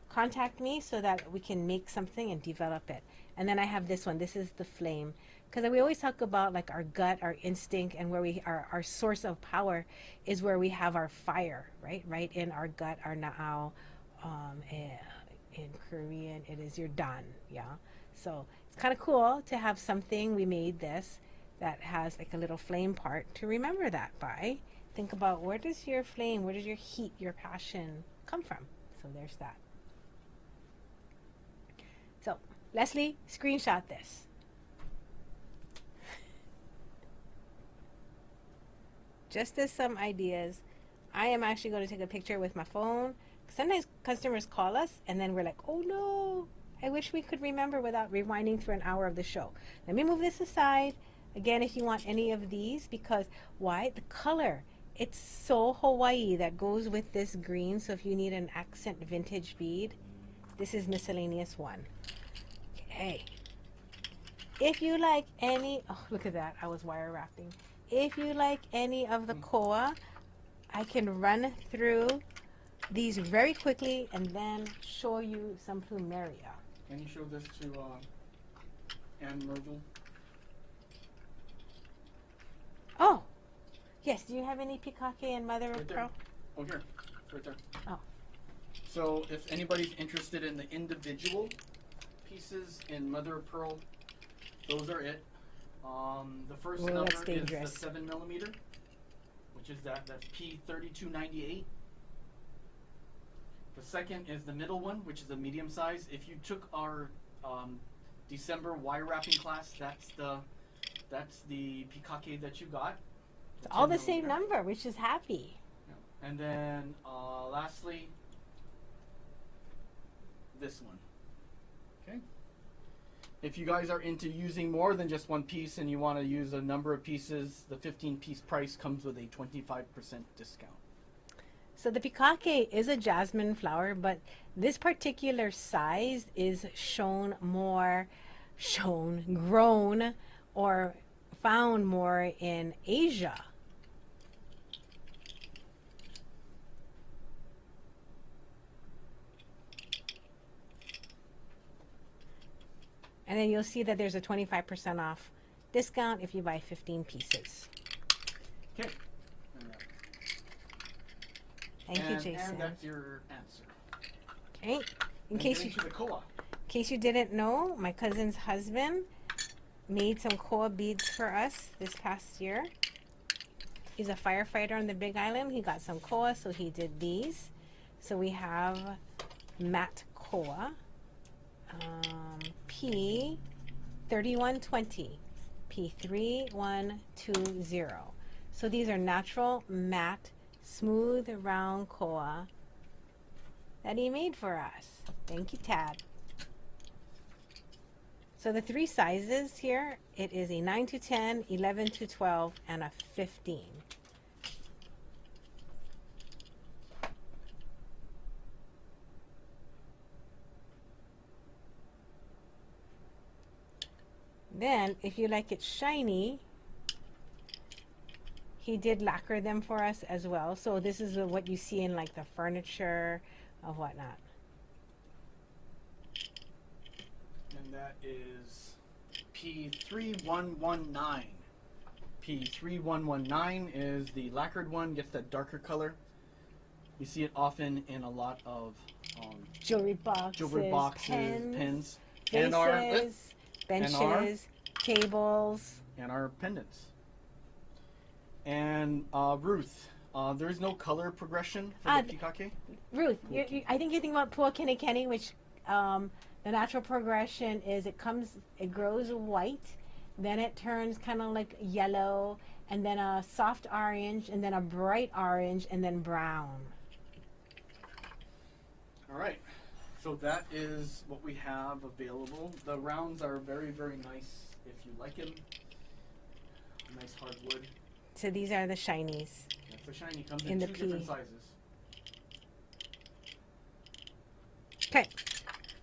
contact me so that we can make something and develop it. And then I have this one. This is the flame. Because we always talk about like our gut, our instinct, and where our source of power is where we have our fire, right? Right in our gut, our na'au. In Korean, it is your dan, yeah? So it's kind of cool to have something, we made this, that has like a little flame part to remember that by. Think about, where does your flame, where does your heat, your passion come from? So there's that. So Leslie, screenshot this. Just as some ideas, I am actually going to take a picture with my phone. Sometimes customers call us and then we're like, oh no, I wish we could remember without rewinding through an hour of the show. Let me move this aside. Again, if you want any of these, because why? The color It's so Hawaii that goes with this green. So if you need an accent vintage bead, this is miscellaneous 1. Okay. If you like any, oh, look at that. I was wire wrapping. If you like any of the koa, I can run through these very quickly and then show you some plumeria. Can you show this to Anne Merville? Oh, yes. Do you have any Pikake and mother of Right there. pearl? Oh, here. Right there. Oh. So if anybody's interested in the individual pieces in mother of pearl, those are it. The first Ooh, number that's is dangerous. the 7mm, which is that's P3298. The second is the middle one, which is a medium size. If you took our December wire wrapping class, that's the Pikake that you got. It's all the 10mm. same number, which is happy. Yeah. And then lastly, this one. Okay. If you guys are into using more than just one piece and you want to use a number of pieces, the 15-piece price comes with a 25% discount. So the Pikake is a jasmine flower, but this particular size is grown, or found more in Asia. And then you'll see that there's a 25% off discount if you buy 15 pieces. Okay. Thank you, Jason. And that's your answer. Okay. In case you didn't know, my cousin's husband made some koa beads for us this past year. He's a firefighter on the Big Island. He got some koa, so he did these. So we have matte koa, P3120, P3120. So these are natural, matte, smooth, round koa that he made for us. Thank you, Tad. So the 3 sizes here, it is a 9 to 10, 11 to 12, and a 15. Then, if you like it shiny, he did lacquer them for us as well. So this is what you see in like the furniture of whatnot. And that is P3119. P3119 is the lacquered one, gets that darker color. You see it often in a lot of Jewelry boxes, pens, vases, benches, tables. And our pendants. And Ruth, there is no color progression for the Pikake? Ruth, I think you think about Puakenekene, which the natural progression is it grows white, then it turns kind of like yellow, and then a soft orange, and then a bright orange, and then brown. All right, so that is what we have available. The rounds are very, very nice if you like them. Nice hardwood. So these are the shinies. That's the shiny. Comes in 2 different sizes. Okay,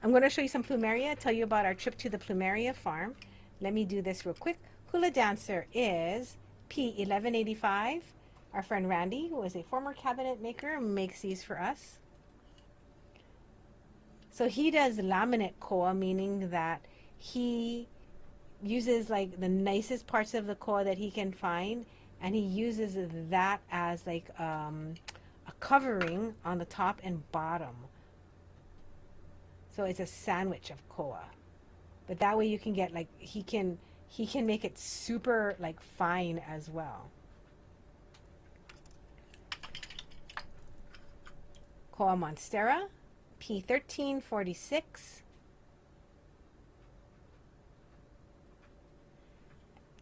I'm going to show you some plumeria, tell you about our trip to the plumeria farm. Let me do this real quick. Hula dancer is P1185. Our friend Randy, who is a former cabinet maker, makes these for us. So he does laminate koa, meaning that he uses like the nicest parts of the koa that he can find, and he uses that as like a covering on the top and bottom. So it's a sandwich of koa, but that way you can get like he can make it super like fine as well. Koa monstera, P1346.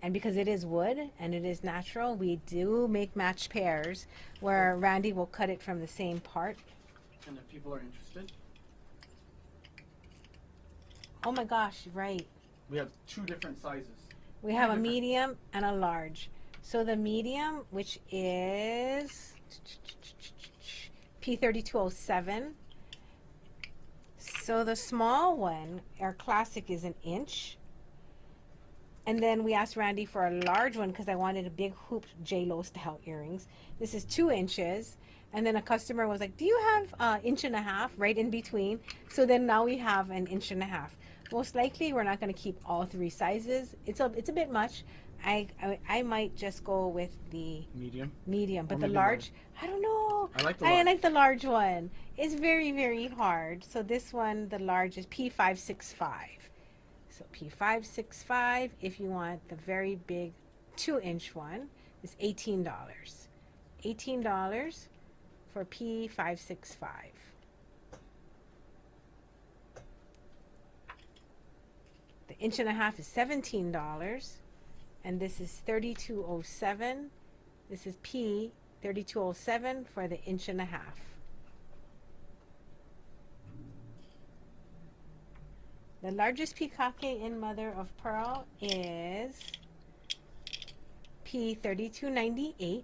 And because it is wood and it is natural, we do make matched pairs where Randy will cut it from the same part. And if people are interested, oh my gosh, right. we have 2 different sizes. We have a medium and a large. So the medium, which is P3207. So the small one, our classic, is an inch. And then we asked Randy for a large one because I wanted a big hooped J-Lo style earrings. This is 2 inches. And then a customer was like, do you have 1.5 inches right in between? So then now we have 1.5 inches. Most likely we're not going to keep all 3 sizes. It's a bit much. I might just go with the medium, but the large, I don't know. I like the large. I like the large one. It's very, very hard. So this one, the large, is P565. So P565, if you want the very big 2-inch one, is $18. $18 for P565. The 1.5 inches is $17. And this is 3207. This is P3207 for the 1.5 inches. The largest Pikake in mother of pearl is P3298.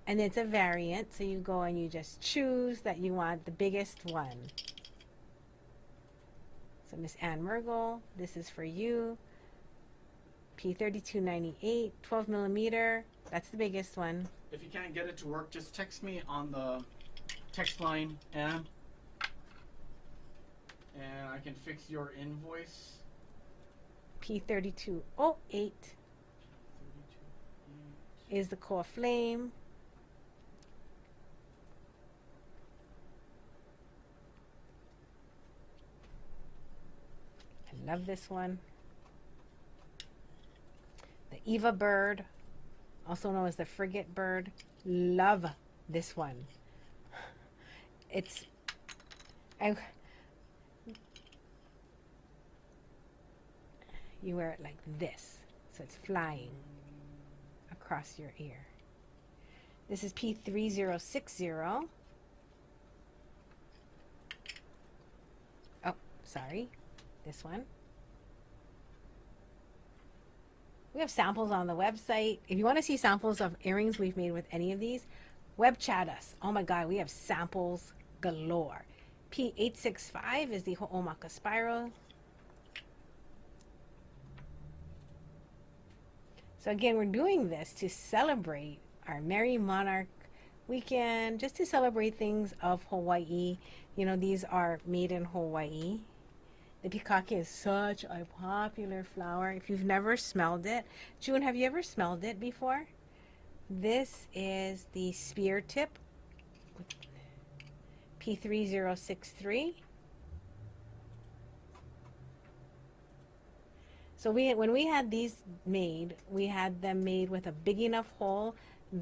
And it's a variant, so you go and you just choose that you want the biggest one. So Miss Ann Mergel, this is for you. P3298, 12 millimeter. That's the biggest one. If you can't get it to work, just text me on the text line, and I can fix your invoice. P3208 is the core flame. I love this one. The Eva bird, also known as the frigate bird. Love this one. You wear it like this, so it's flying across your ear. This is P3060. Oh, sorry. This one. We have samples on the website. If you want to see samples of earrings we've made with any of these, web chat us. Oh my God, we have samples galore. P865 is the Ho'omaka spiral. So again, we're doing this to celebrate our Merrie Monarch weekend, just to celebrate things of Hawaii. You know, these are made in Hawaii. The Pikake is such a popular flower. If you've never smelled it, June, have you ever smelled it before? This is the spear tip, P3063. So when we had these made, we had them made with a big enough hole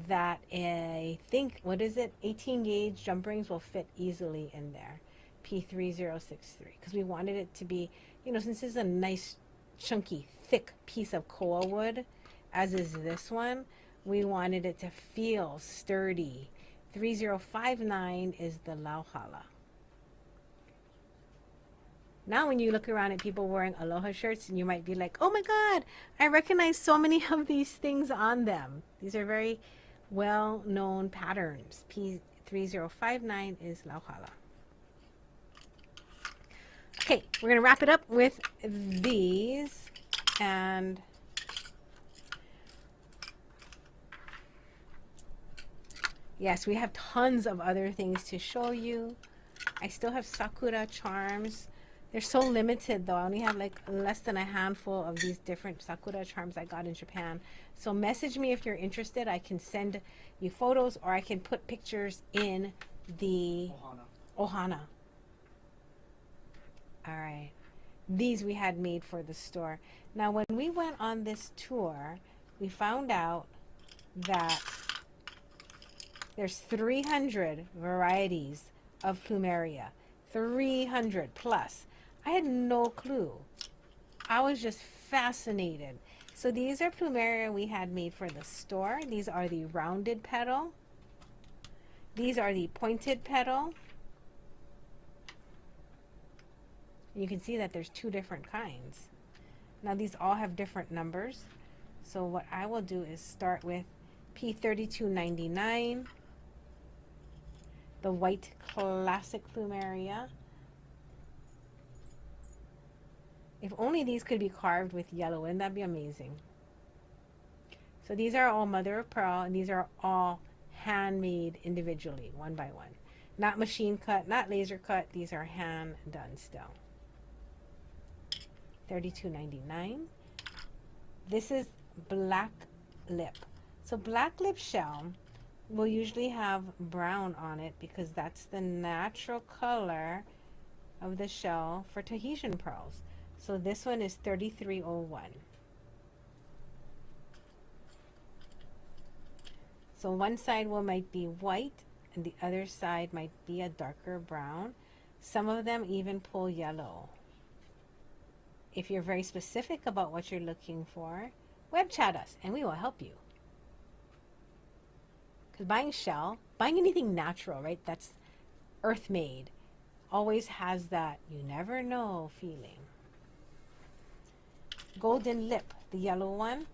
that I think, what is it, 18 gauge jump rings will fit easily in there. P3063, because we wanted it to be, you know, since this is a nice chunky thick piece of koa wood, as is this one, we wanted it to feel sturdy. 3059 is the lauhala. Now when you look around at people wearing Aloha shirts, and you might be like, oh my God, I recognize so many of these things on them. These are very well-known patterns. P3059 is lauhala. Okay, we're going to wrap it up with these. And yes, we have tons of other things to show you. I still have sakura charms. They're so limited though. I only have like less than a handful of these different sakura charms I got in Japan. So message me if you're interested. I can send you photos, or I can put pictures in the Ohana. All right. These we had made for the store. Now when we went on this tour, we found out that there's 300 varieties of plumeria. 300 plus. I had no clue. I was just fascinated. So these are plumeria we had made for the store. These are the rounded petal. These are the pointed petal. You can see that there's 2 different kinds. Now these all have different numbers. So what I will do is start with P3299, the white classic plumeria. If only these could be carved with yellow, wouldn't that be amazing? So these are all mother of pearl, and these are all handmade individually, one by one. Not machine cut, not laser cut. These are hand done still. $32.99. This is black lip. So black lip shell will usually have brown on it because that's the natural color of the shell for Tahitian pearls. So this one is $33.01. So one side might be white and the other side might be a darker brown. Some of them even pull yellow. If you're very specific about what you're looking for, web chat us and we will help you. Because buying shell, buying anything natural, right, that's earth made, always has that you never know feeling. Golden lip, the yellow one.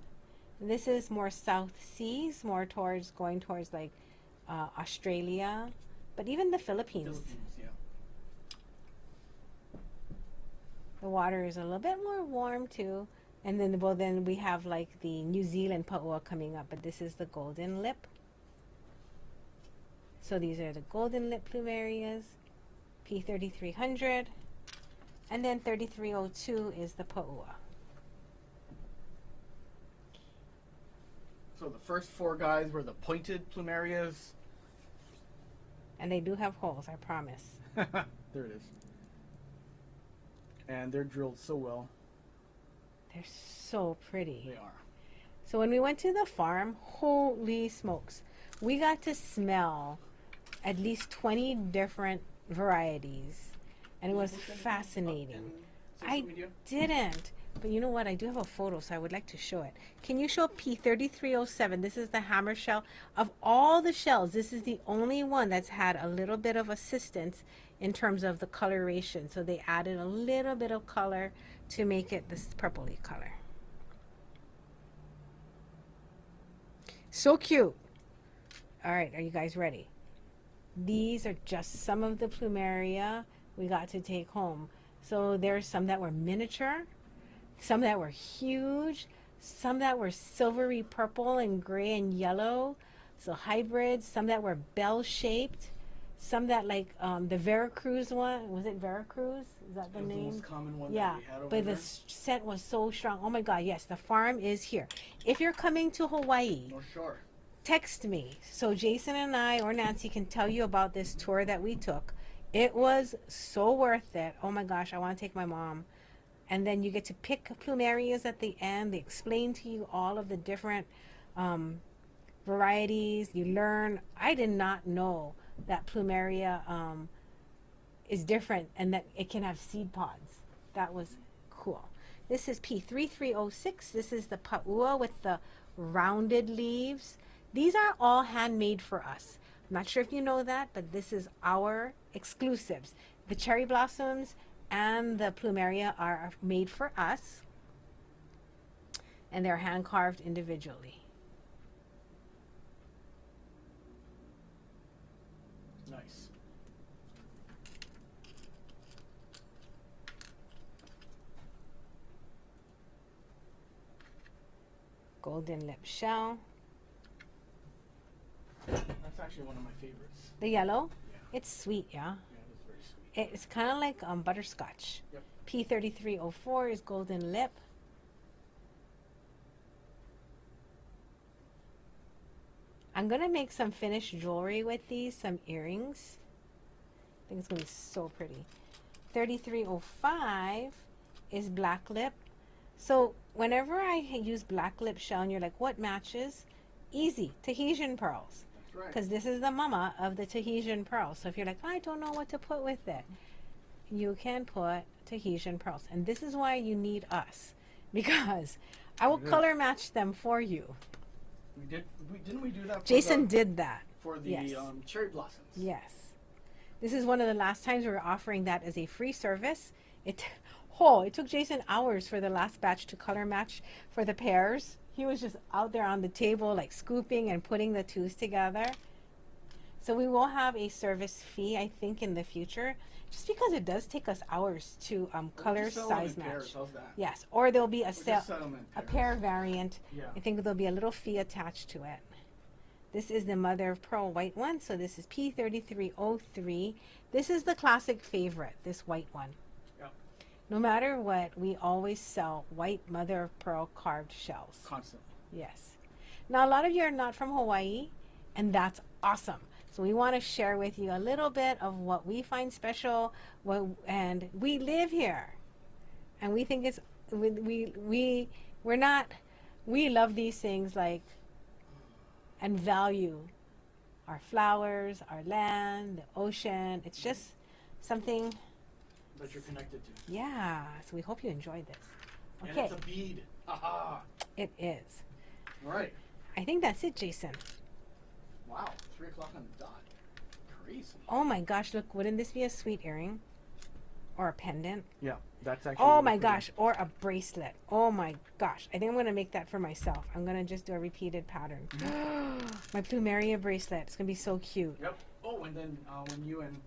This is more South Seas, more towards going towards like Australia, but even the Philippines. Yeah. The water is a little bit more warm too. And then, well, then we have like the New Zealand paua coming up, but this is the golden lip. So these are the golden lip plumerias, P3300, and then 3302 is the paua. So the first four guys were the pointed plumerias. And they do have holes, I promise. There it is. And they're drilled so well. They're so pretty. They are. So when we went to the farm, holy smokes, we got to smell at least 20 different varieties. And it was fascinating. I didn't. But you know what? I do have a photo, so I would like to show it. Can you show P3307? This is the hammer shell. Of all the shells, this is the only one that's had a little bit of assistance in terms of the coloration. So they added a little bit of color to make it this purpley color. So cute. All right, are you guys ready? These are just some of the plumeria we got to take home. So there's some that were miniature, some that were huge, some that were silvery purple and gray and yellow, so hybrids, some that were bell-shaped, some that like the Veracruz one, was it Veracruz? Is that the name? The most common one yeah, that we had over but there. the scent was so strong. Oh my God, yes, the farm is here. If you're coming to Hawaii, North Shore. text me so Jason and I or Nancy can tell you about this tour that we took. It was so worth it. Oh my gosh, I want to take my mom. And then you get to pick plumerias at the end. They explain to you all of the different varieties. You learn. I did not know that plumeria is different and that it can have seed pods. That was cool. This is P3306. This is the paua with the rounded leaves. These are all handmade for us. I'm not sure if you know that, but this is our exclusives. The cherry blossoms and the plumeria are made for us, and they're hand carved individually. Nice. Golden lip shell. That's actually one of my favorites. The yellow, Yeah. it's sweet, yeah. Yeah, it's very sweet. It's kind of like butterscotch. Yep. P3304 is golden lip. I'm going to make some finished jewelry with these, some earrings. I think it's going to be so pretty. 3305 is black lip. So whenever I use black lip shell and you're like, what matches? Easy, Tahitian pearls. That's right. Because this is the mama of the Tahitian pearls. So if you're like, I don't know what to put with it, you can put Tahitian pearls. And this is why you need us. Because I will color match them for you. Didn't we do that? Jason did that. For the Yes. cherry blossoms. Yes. This is one of the last times we were offering that as a free service. It took Jason hours for the last batch to color match for the pairs. He was just out there on the table, like scooping and putting the twos together. So we will have a service fee, I think, in the future, just because it does take us hours to color, size match. Pairs. How's that? Yes, or there'll be a A pair variant. Yeah. I think there'll be a little fee attached to it. This is the mother of pearl white one, so this is P3303. This is the classic favorite, this white one. Yep. No matter what, we always sell white mother of pearl carved shells. Constantly. Yes. Now, a lot of you are not from Hawaii, and that's awesome. So we want to share with you a little bit of what we find special, and we live here, and we think it's we love these things, like, and value our flowers, our land, the ocean. It's just something that you're connected to. Yeah. So we hope you enjoy this. Okay. And it's a bead. Aha. It is. All right. I think that's it, Jason. Wow, 3 o'clock on the dot. Crazy. Oh my gosh, look, wouldn't this be a sweet earring? Or a pendant? Yeah, that's actually. Oh really my pretty. gosh, or a bracelet. Oh my gosh. I think I'm going to make that for myself. I'm going to just do a repeated pattern. My plumeria bracelet. It's going to be so cute. Yep. Oh, and then when you and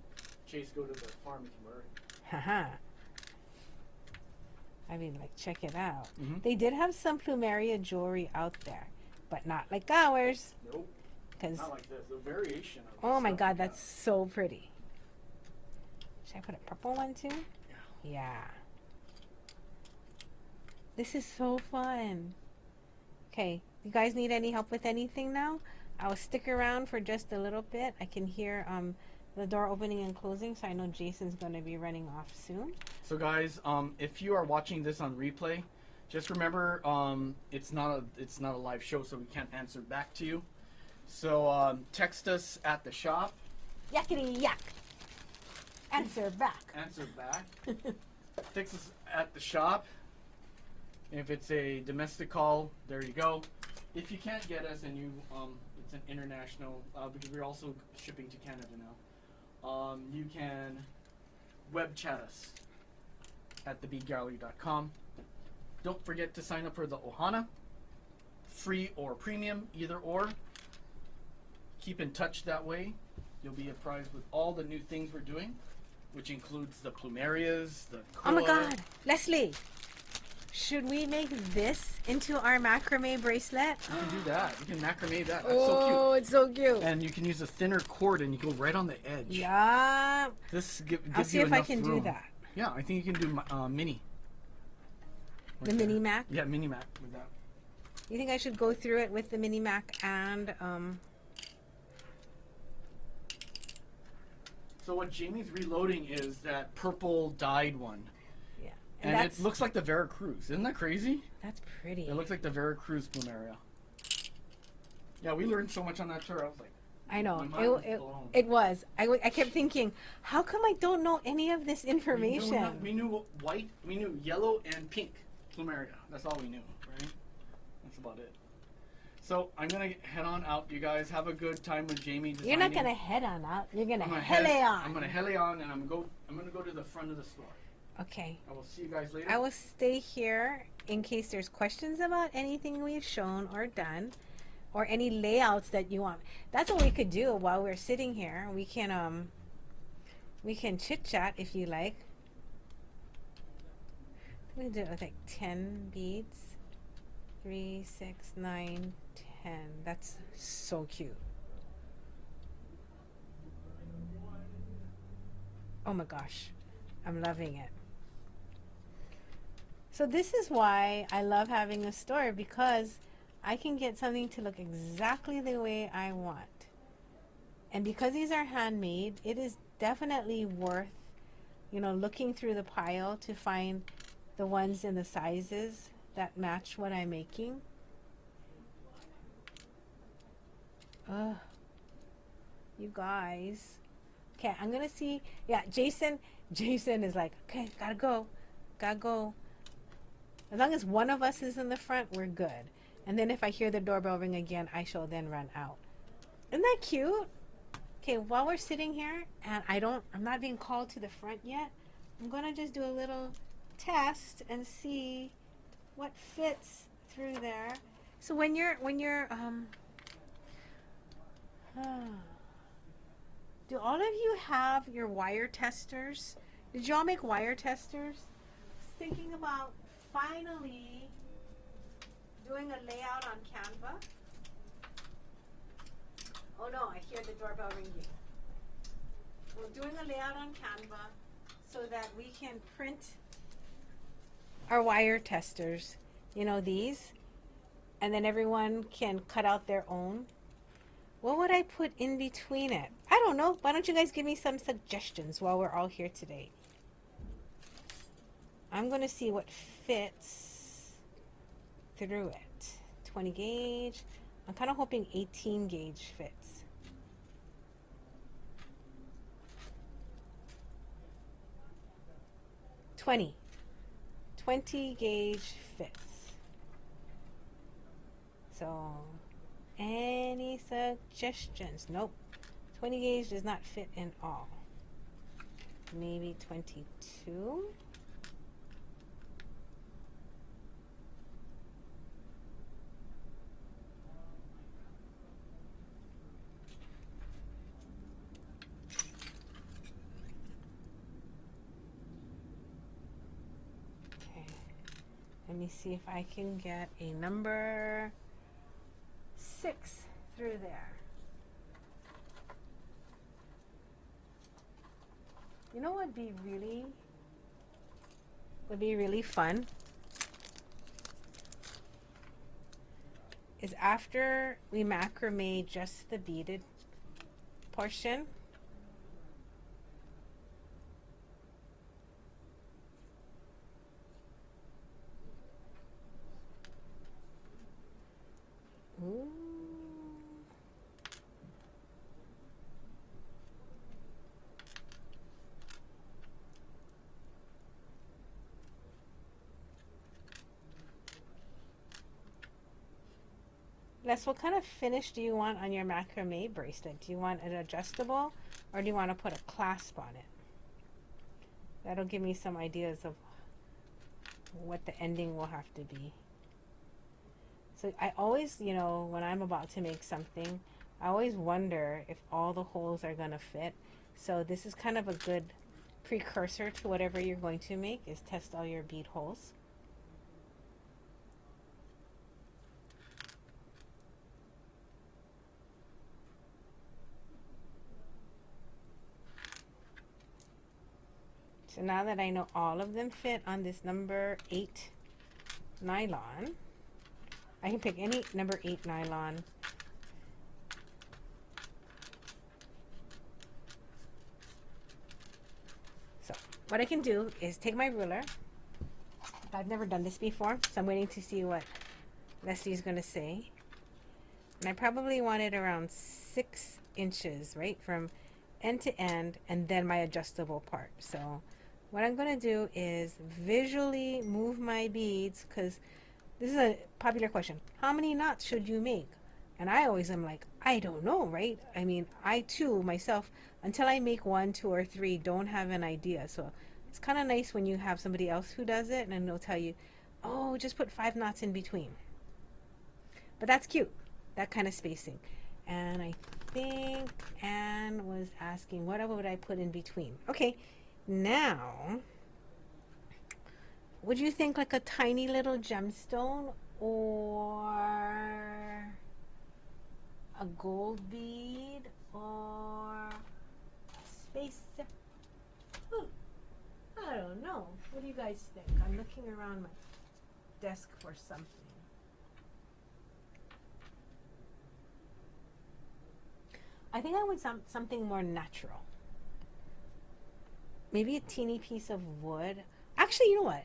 Chase go to the farm, you can wear it. Haha. I mean, like, check it out. Mm-hmm. They did have some plumeria jewelry out there, but not like ours. Nope. Not like this. The variation of Oh my stuff god, we that's so pretty. Should I put a purple one too? Yeah. Yeah. This is so fun. Okay, you guys need any help with anything now? I'll stick around for just a little bit. I can hear the door opening and closing, so I know Jason's going to be running off soon. So guys, if you are watching this on replay, just remember it's not a live show, so we can't answer back to you. So text us at the shop. Yakety yak. Answer back. Answer back. Text us at the shop. If it's a domestic call, there you go. If you can't get us and you it's an international because we're also shipping to Canada now. You can web chat us at thebeadgallery.com. Don't forget to sign up for the Ohana, free or premium, either or. Keep in touch that way. You'll be apprised with all the new things we're doing, which includes the plumerias, the Oh my hula. god, Leslie, should we make this into our macrame bracelet? You can do that. You can macrame that. That's Oh, so it's so cute. cute. And you can use a thinner cord and you go right on the edge. Yeah. This gives I'll see you if I enough can room. do that. Yeah, I think you can do mini. The mini Mac? Yeah, mini Mac with that. You think I should go through it with the mini Mac and So what Jamie's reloading is that purple dyed one. yeah. And it looks like the Veracruz. Isn't that crazy? That's pretty. It looks like the Veracruz plumeria. Yeah, we learned so much on that tour. I was like, I know. my mind was blown. It was. I kept thinking, how come I don't know any of this information? We knew white, we knew yellow and pink plumeria. That's all we knew, right? That's about it. So I'm gonna head on out. You guys have a good time with Jamie designing. You're not gonna head on out. You're gonna I'm gonna hele on. I'm gonna hele on, and I'm gonna go to the front of the store. Okay. I will see you guys later. I will stay here in case there's questions about anything we've shown or done, or any layouts that you want. That's what we could do while we're sitting here. We can chit chat if you like. We do it with like 10 beads. 3, 6, 9, 10. That's so cute. Oh my gosh, I'm loving it. So this is why I love having a store, because I can get something to look exactly the way I want. And because these are handmade, it is definitely worth, looking through the pile to find the ones in the sizes that match what I'm making. Ugh. You guys. Okay, I'm gonna see. Yeah, Jason is like, okay, gotta go. As long as one of us is in the front, we're good. And then if I hear the doorbell ring again, I shall then run out. Isn't that cute? Okay, while we're sitting here and I'm not being called to the front yet, I'm gonna just do a little test and see what fits through there. So when you're do all of you have your wire testers? Did y'all make wire testers? Thinking about finally doing a layout on Canva. Oh no, I hear the doorbell ringing. We're doing a layout on Canva so that we can print our wire testers, you know, these, and then everyone can cut out their own. What would I put in between it? I don't know. Why don't you guys give me some suggestions while we're all here today? I'm going to see what fits through it. 20 gauge. I'm kind of hoping 18 gauge fits. $20 gauge fits. So, any suggestions? Nope. 20 gauge does not fit in all. Maybe 22? Let me see if I can get a number 6 through there. You know what would be really fun? Is after we macrame just the beaded portion, ooh. Les, what kind of finish do you want on your macrame bracelet? Do you want it adjustable or do you want to put a clasp on it? That'll give me some ideas of what the ending will have to be. So I always, you know, when I'm about to make something, I always wonder if all the holes are going to fit. So this is kind of a good precursor to whatever you're going to make, is test all your bead holes. So now that I know all of them fit on this number 8 nylon, I can pick any number 8 nylon. So what I can do is take my ruler. I've never done this before, so I'm waiting to see what Leslie's going to say. And I probably want it around 6 inches, right, from end to end, and then my adjustable part. So what I'm going to do is visually move my beads, because this is a popular question. How many knots should you make? And I always am like, I don't know, right? I mean, I too, myself, until I make 1, 2, or 3, don't have an idea. So it's kind of nice when you have somebody else who does it and they'll tell you, oh, just put 5 knots in between. But that's cute, that kind of spacing. And I think Anne was asking, what would I put in between? Okay, now, would you think like a tiny little gemstone or a gold bead or a space? I don't know. What do you guys think? I'm looking around my desk for something. I think I want something more natural. Maybe a teeny piece of wood. Actually, you know what?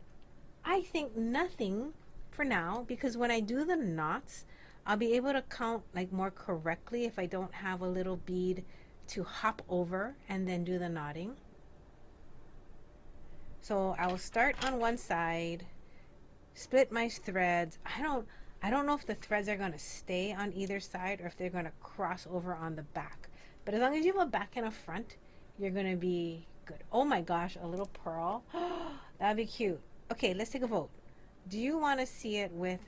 I think nothing for now, because when I do the knots, I'll be able to count like more correctly if I don't have a little bead to hop over and then do the knotting. So I will start on one side, split my threads. I don't know if the threads are going to stay on either side or if they're going to cross over on the back. But as long as you have a back and a front, you're going to be good. Oh my gosh, a little pearl. That'd be cute. Okay, let's take a vote. Do you want to see it with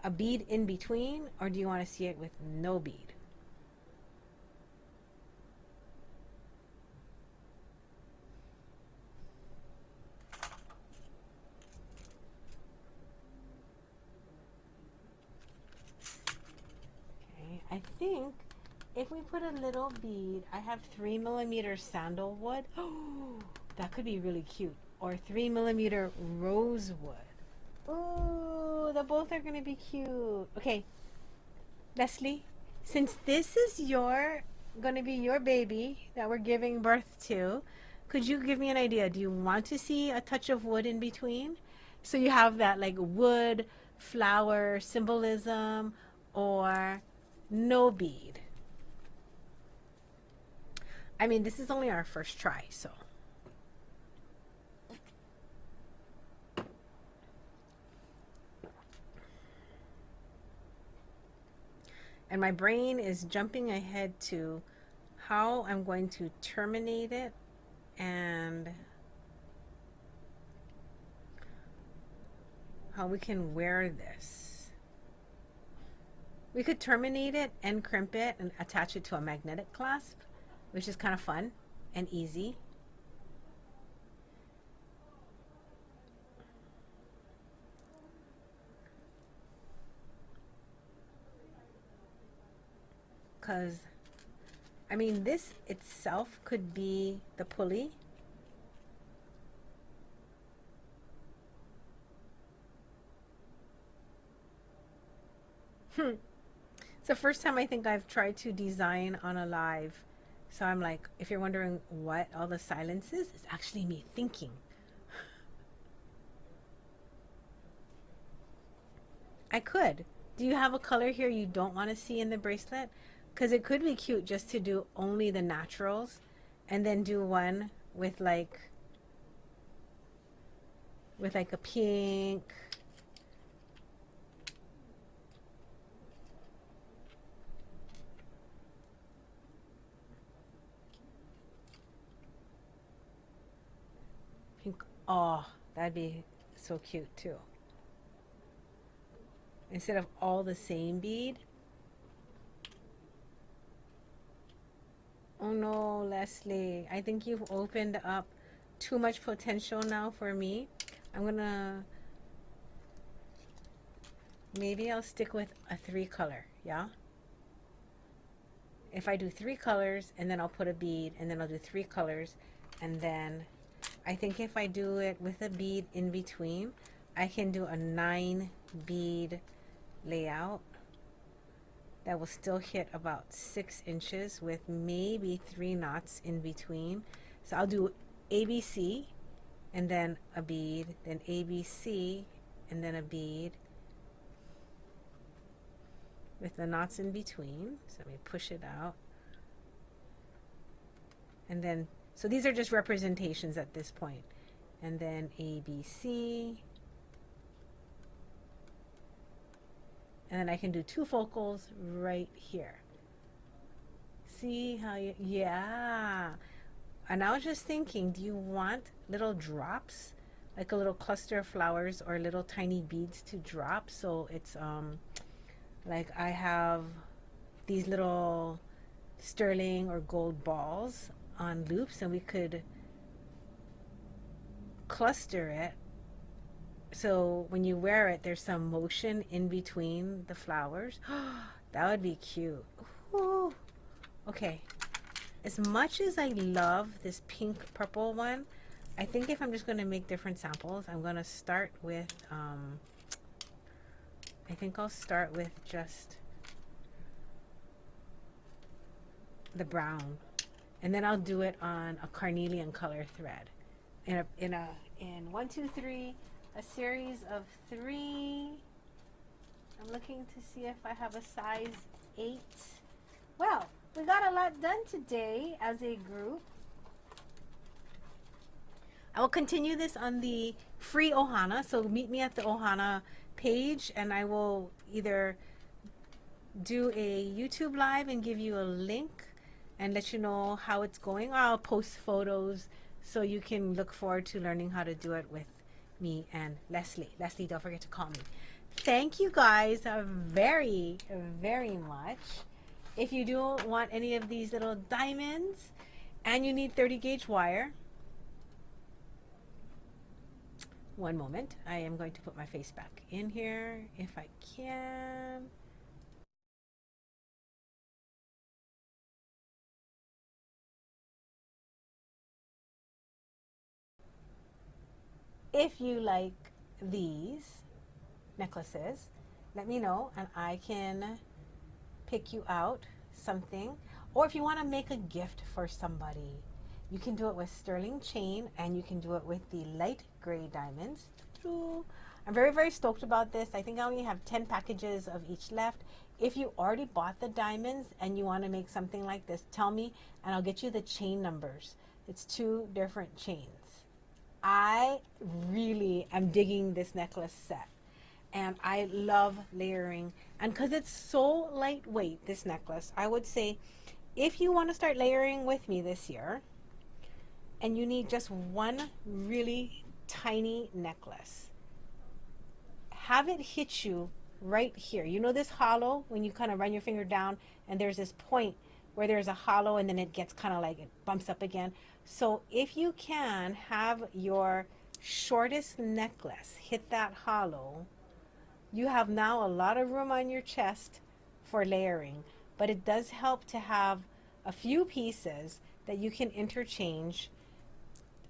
a bead in between, or do you want to see it with no bead? Okay, I think if we put a little bead, I have 3mm sandalwood. Oh, that could be really cute. Or 3mm rosewood. Oh, the both are gonna be cute. Okay, Leslie, since this is gonna be your baby that we're giving birth to, could you give me an idea? Do you want to see a touch of wood in between? So you have that like wood, flower symbolism, or no bead? I mean, this is only our first try, so. And my brain is jumping ahead to how I'm going to terminate it and how we can wear this. We could terminate it and crimp it and attach it to a magnetic clasp, which is kind of fun and easy. Because, I mean, this itself could be the pulley. It's the first time I think I've tried to design on a live. So I'm like, if you're wondering what all the silence is, it's actually me thinking. I could. Do you have a color here you don't want to see in the bracelet? Because it could be cute just to do only the naturals and then do one with like a pink. Pink. Oh, that'd be so cute too. Instead of all the same bead. Oh no, Leslie, I think you've opened up too much potential now for me. I'm gonna, maybe I'll stick with a 3-color, yeah? If I do 3 colors and then I'll put a bead and then I'll do 3 colors, and then I think if I do it with a bead in between, I can do a 9 bead layout that will still hit about 6 inches with maybe 3 knots in between. So I'll do ABC and then a bead, then ABC and then a bead with the knots in between. So let me push it out. And then, so these are just representations at this point. And then ABC. And then I can do 2 focals right here. See how you, yeah. And I was just thinking, do you want little drops? Like a little cluster of flowers or little tiny beads to drop? So it's like I have these little sterling or gold balls on loops, and we could cluster it. So when you wear it, there's some motion in between the flowers. That would be cute. Ooh. Okay. As much as I love this pink purple one, I think if I'm just going to make different samples, I'm going to start with, I think I'll start with just the brown. And then I'll do it on a carnelian color thread. In 1, 2, 3, a series of 3. I'm looking to see if I have a size 8. Well, we got a lot done today as a group. I will continue this on the free Ohana, so meet me at the Ohana page, and I will either do a YouTube live and give you a link and let you know how it's going, or I'll post photos so you can look forward to learning how to do it with me and Leslie. Leslie, don't forget to call me. thank you guys very, very much. If you do want any of these little diamonds and you need 30 gauge wire, one moment, I am going to put my face back in here if I can. If you like these necklaces, let me know and I can pick you out something. Or if you want to make a gift for somebody, you can do it with sterling chain and you can do it with the light gray diamonds. I'm very, very stoked about this. I think I only have 10 packages of each left. If you already bought the diamonds and you want to make something like this, tell me and I'll get you the chain numbers. It's 2 different chains. I really am digging this necklace set and I love layering, and because it's so lightweight, this necklace, I would say if you want to start layering with me this year and you need just one really tiny necklace, have it hit you right here. You know this hollow when you kind of run your finger down and there's this point where there's a hollow and then it gets kind of like it bumps up again. So if you can have your shortest necklace hit that hollow, you have now a lot of room on your chest for layering. But it does help to have a few pieces that you can interchange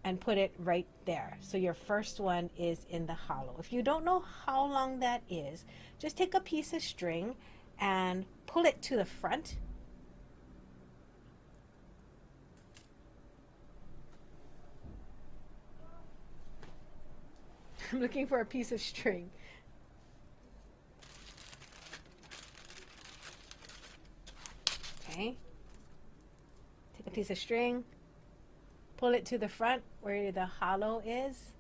and put it right there. So your first one is in the hollow. If you don't know how long that is, just take a piece of string and pull it to the front. I'm looking for a piece of string. Okay. Take a piece of string, pull it to the front where the hollow is.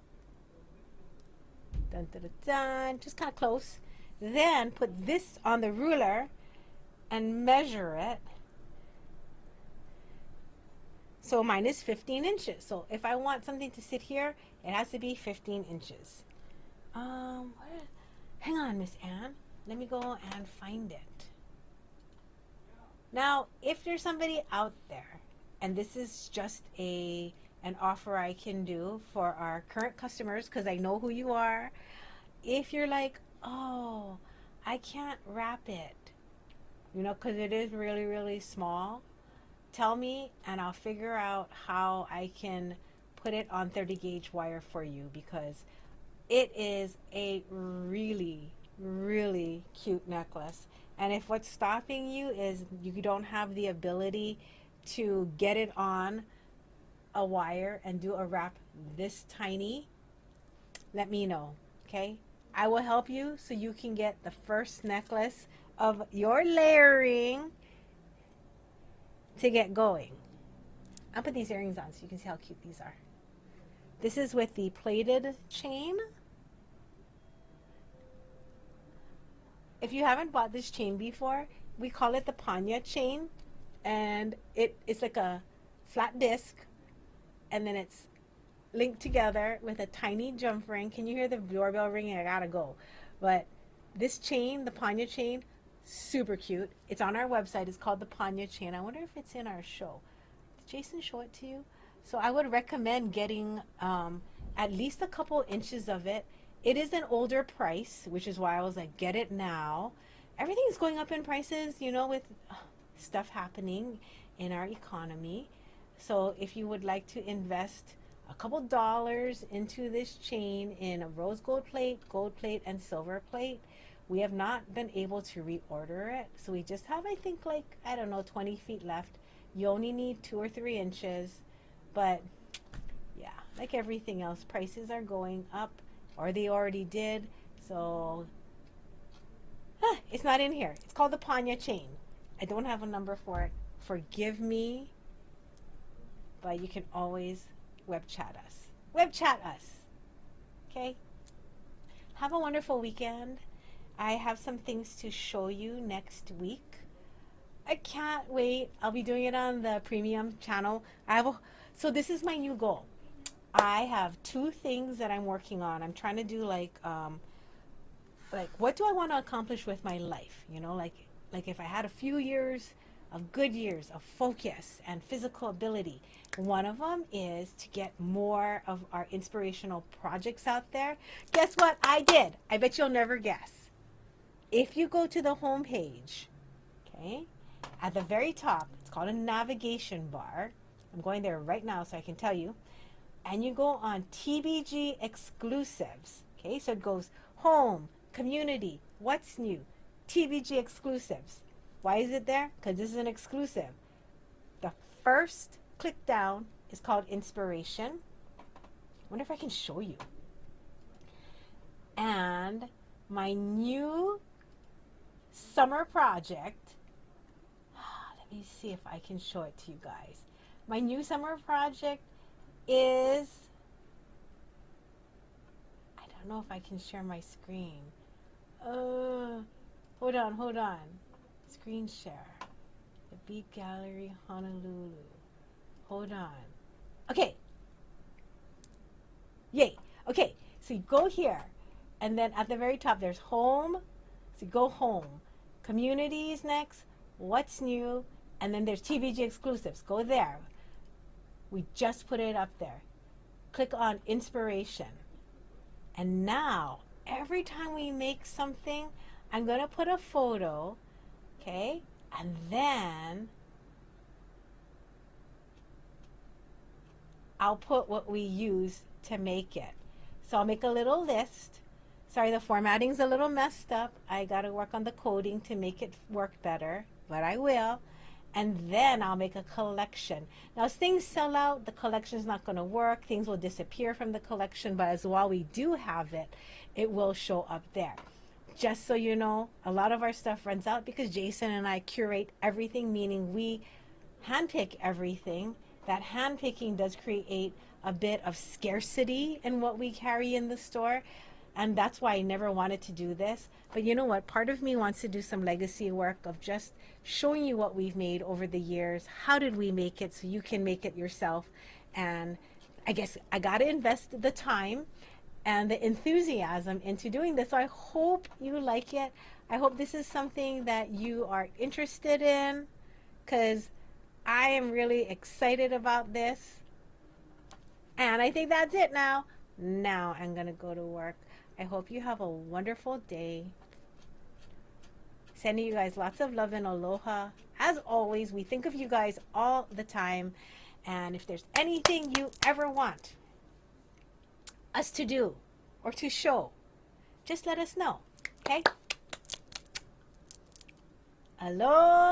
Dun, dun, dun, dun. Just kind of close. Then put this on the ruler and measure it. So mine is 15 inches. So if I want something to sit here, it has to be 15 inches. Hang on, Miss Anne. Let me go and find it. Now, if there's somebody out there, and this is just an offer I can do for our current customers, because I know who you are. If you're like, oh, I can't wrap it, you know, because it is really, really small, tell me and I'll figure out how I can put it on 30 gauge wire for you, because it is a really, really cute necklace. And if what's stopping you is you don't have the ability to get it on a wire and do a wrap this tiny, let me know, okay? I will help you so you can get the first necklace of your layering to get going. I'll put these earrings on so you can see how cute these are. This is with the plated chain. If you haven't bought this chain before, we call it the Panya chain, and it's like a flat disc, and then it's linked together with a tiny jump ring. Can you hear the doorbell ringing? I gotta go. But this chain, the Panya chain, super cute. It's on our website. It's called the Panya chain. I wonder if it's in our show. Did Jason show it to you? So I would recommend getting at least a couple inches of it. It is an older price, which is why I was like, get it now. Everything's going up in prices, you know, with stuff happening in our economy. So if you would like to invest a couple dollars into this chain in a rose gold plate, and silver plate, we have not been able to reorder it. So we just have, I think, like, I don't know, 20 feet left. You only need 2 or 3 inches. But yeah, like everything else, prices are going up, or they already did. So it's not in here. It's called the Panya chain. I don't have a number for it. Forgive me, but you can always web chat us. Web chat us. Okay? Have a wonderful weekend. I have some things to show you next week. I can't wait. I'll be doing it on the premium channel. So this is my new goal. I have 2 things that I'm working on. I'm trying to do like like what do I want to accomplish with my life? You know, like if I had a few years of good years of focus and physical ability, one of them is to get more of our inspirational projects out there. Guess what I did? I bet you'll never guess. If you go to the home page, okay, at the very top, it's called a navigation bar. I'm going there right now so I can tell you. And you go on TBG exclusives. Okay, so it goes home, community, what's new, TBG exclusives. Why is it there? Because this is an exclusive. The first click down is called inspiration. I wonder if I can show you. And my new summer project, let me see if I can show it to you guys. My new summer project is, I don't know if I can share my screen. Hold on. Screen share. The Bead Gallery, Honolulu. Hold on. Okay. Yay. Okay, so you go here, and then at the very top there's home. So you go home. Communities next. What's new? And then there's TBG exclusives. Go there. We just put it up there. Click on inspiration. And now, every time we make something, I'm going to put a photo, okay? And then I'll put what we use to make it. So I'll make a little list. Sorry, the formatting's a little messed up. I got to work on the coding to make it work better, but I will. And then I'll make a collection. Now, as things sell out, the collection's not going to work. Things will disappear from the collection, but as while we do have it, it will show up there. Just so you know, a lot of our stuff runs out because Jason and I curate everything, meaning we handpick everything. That handpicking does create a bit of scarcity in what we carry in the store. And that's why I never wanted to do this. But you know what? Part of me wants to do some legacy work of just showing you what we've made over the years. How did we make it so you can make it yourself? And I guess I got to invest the time and the enthusiasm into doing this. So I hope you like it. I hope this is something that you are interested in, because I am really excited about this. And I think that's it now. Now I'm going to go to work. I hope you have a wonderful day. Sending you guys lots of love and aloha. As always, we think of you guys all the time. And if there's anything you ever want us to do or to show, just let us know. Okay? Aloha.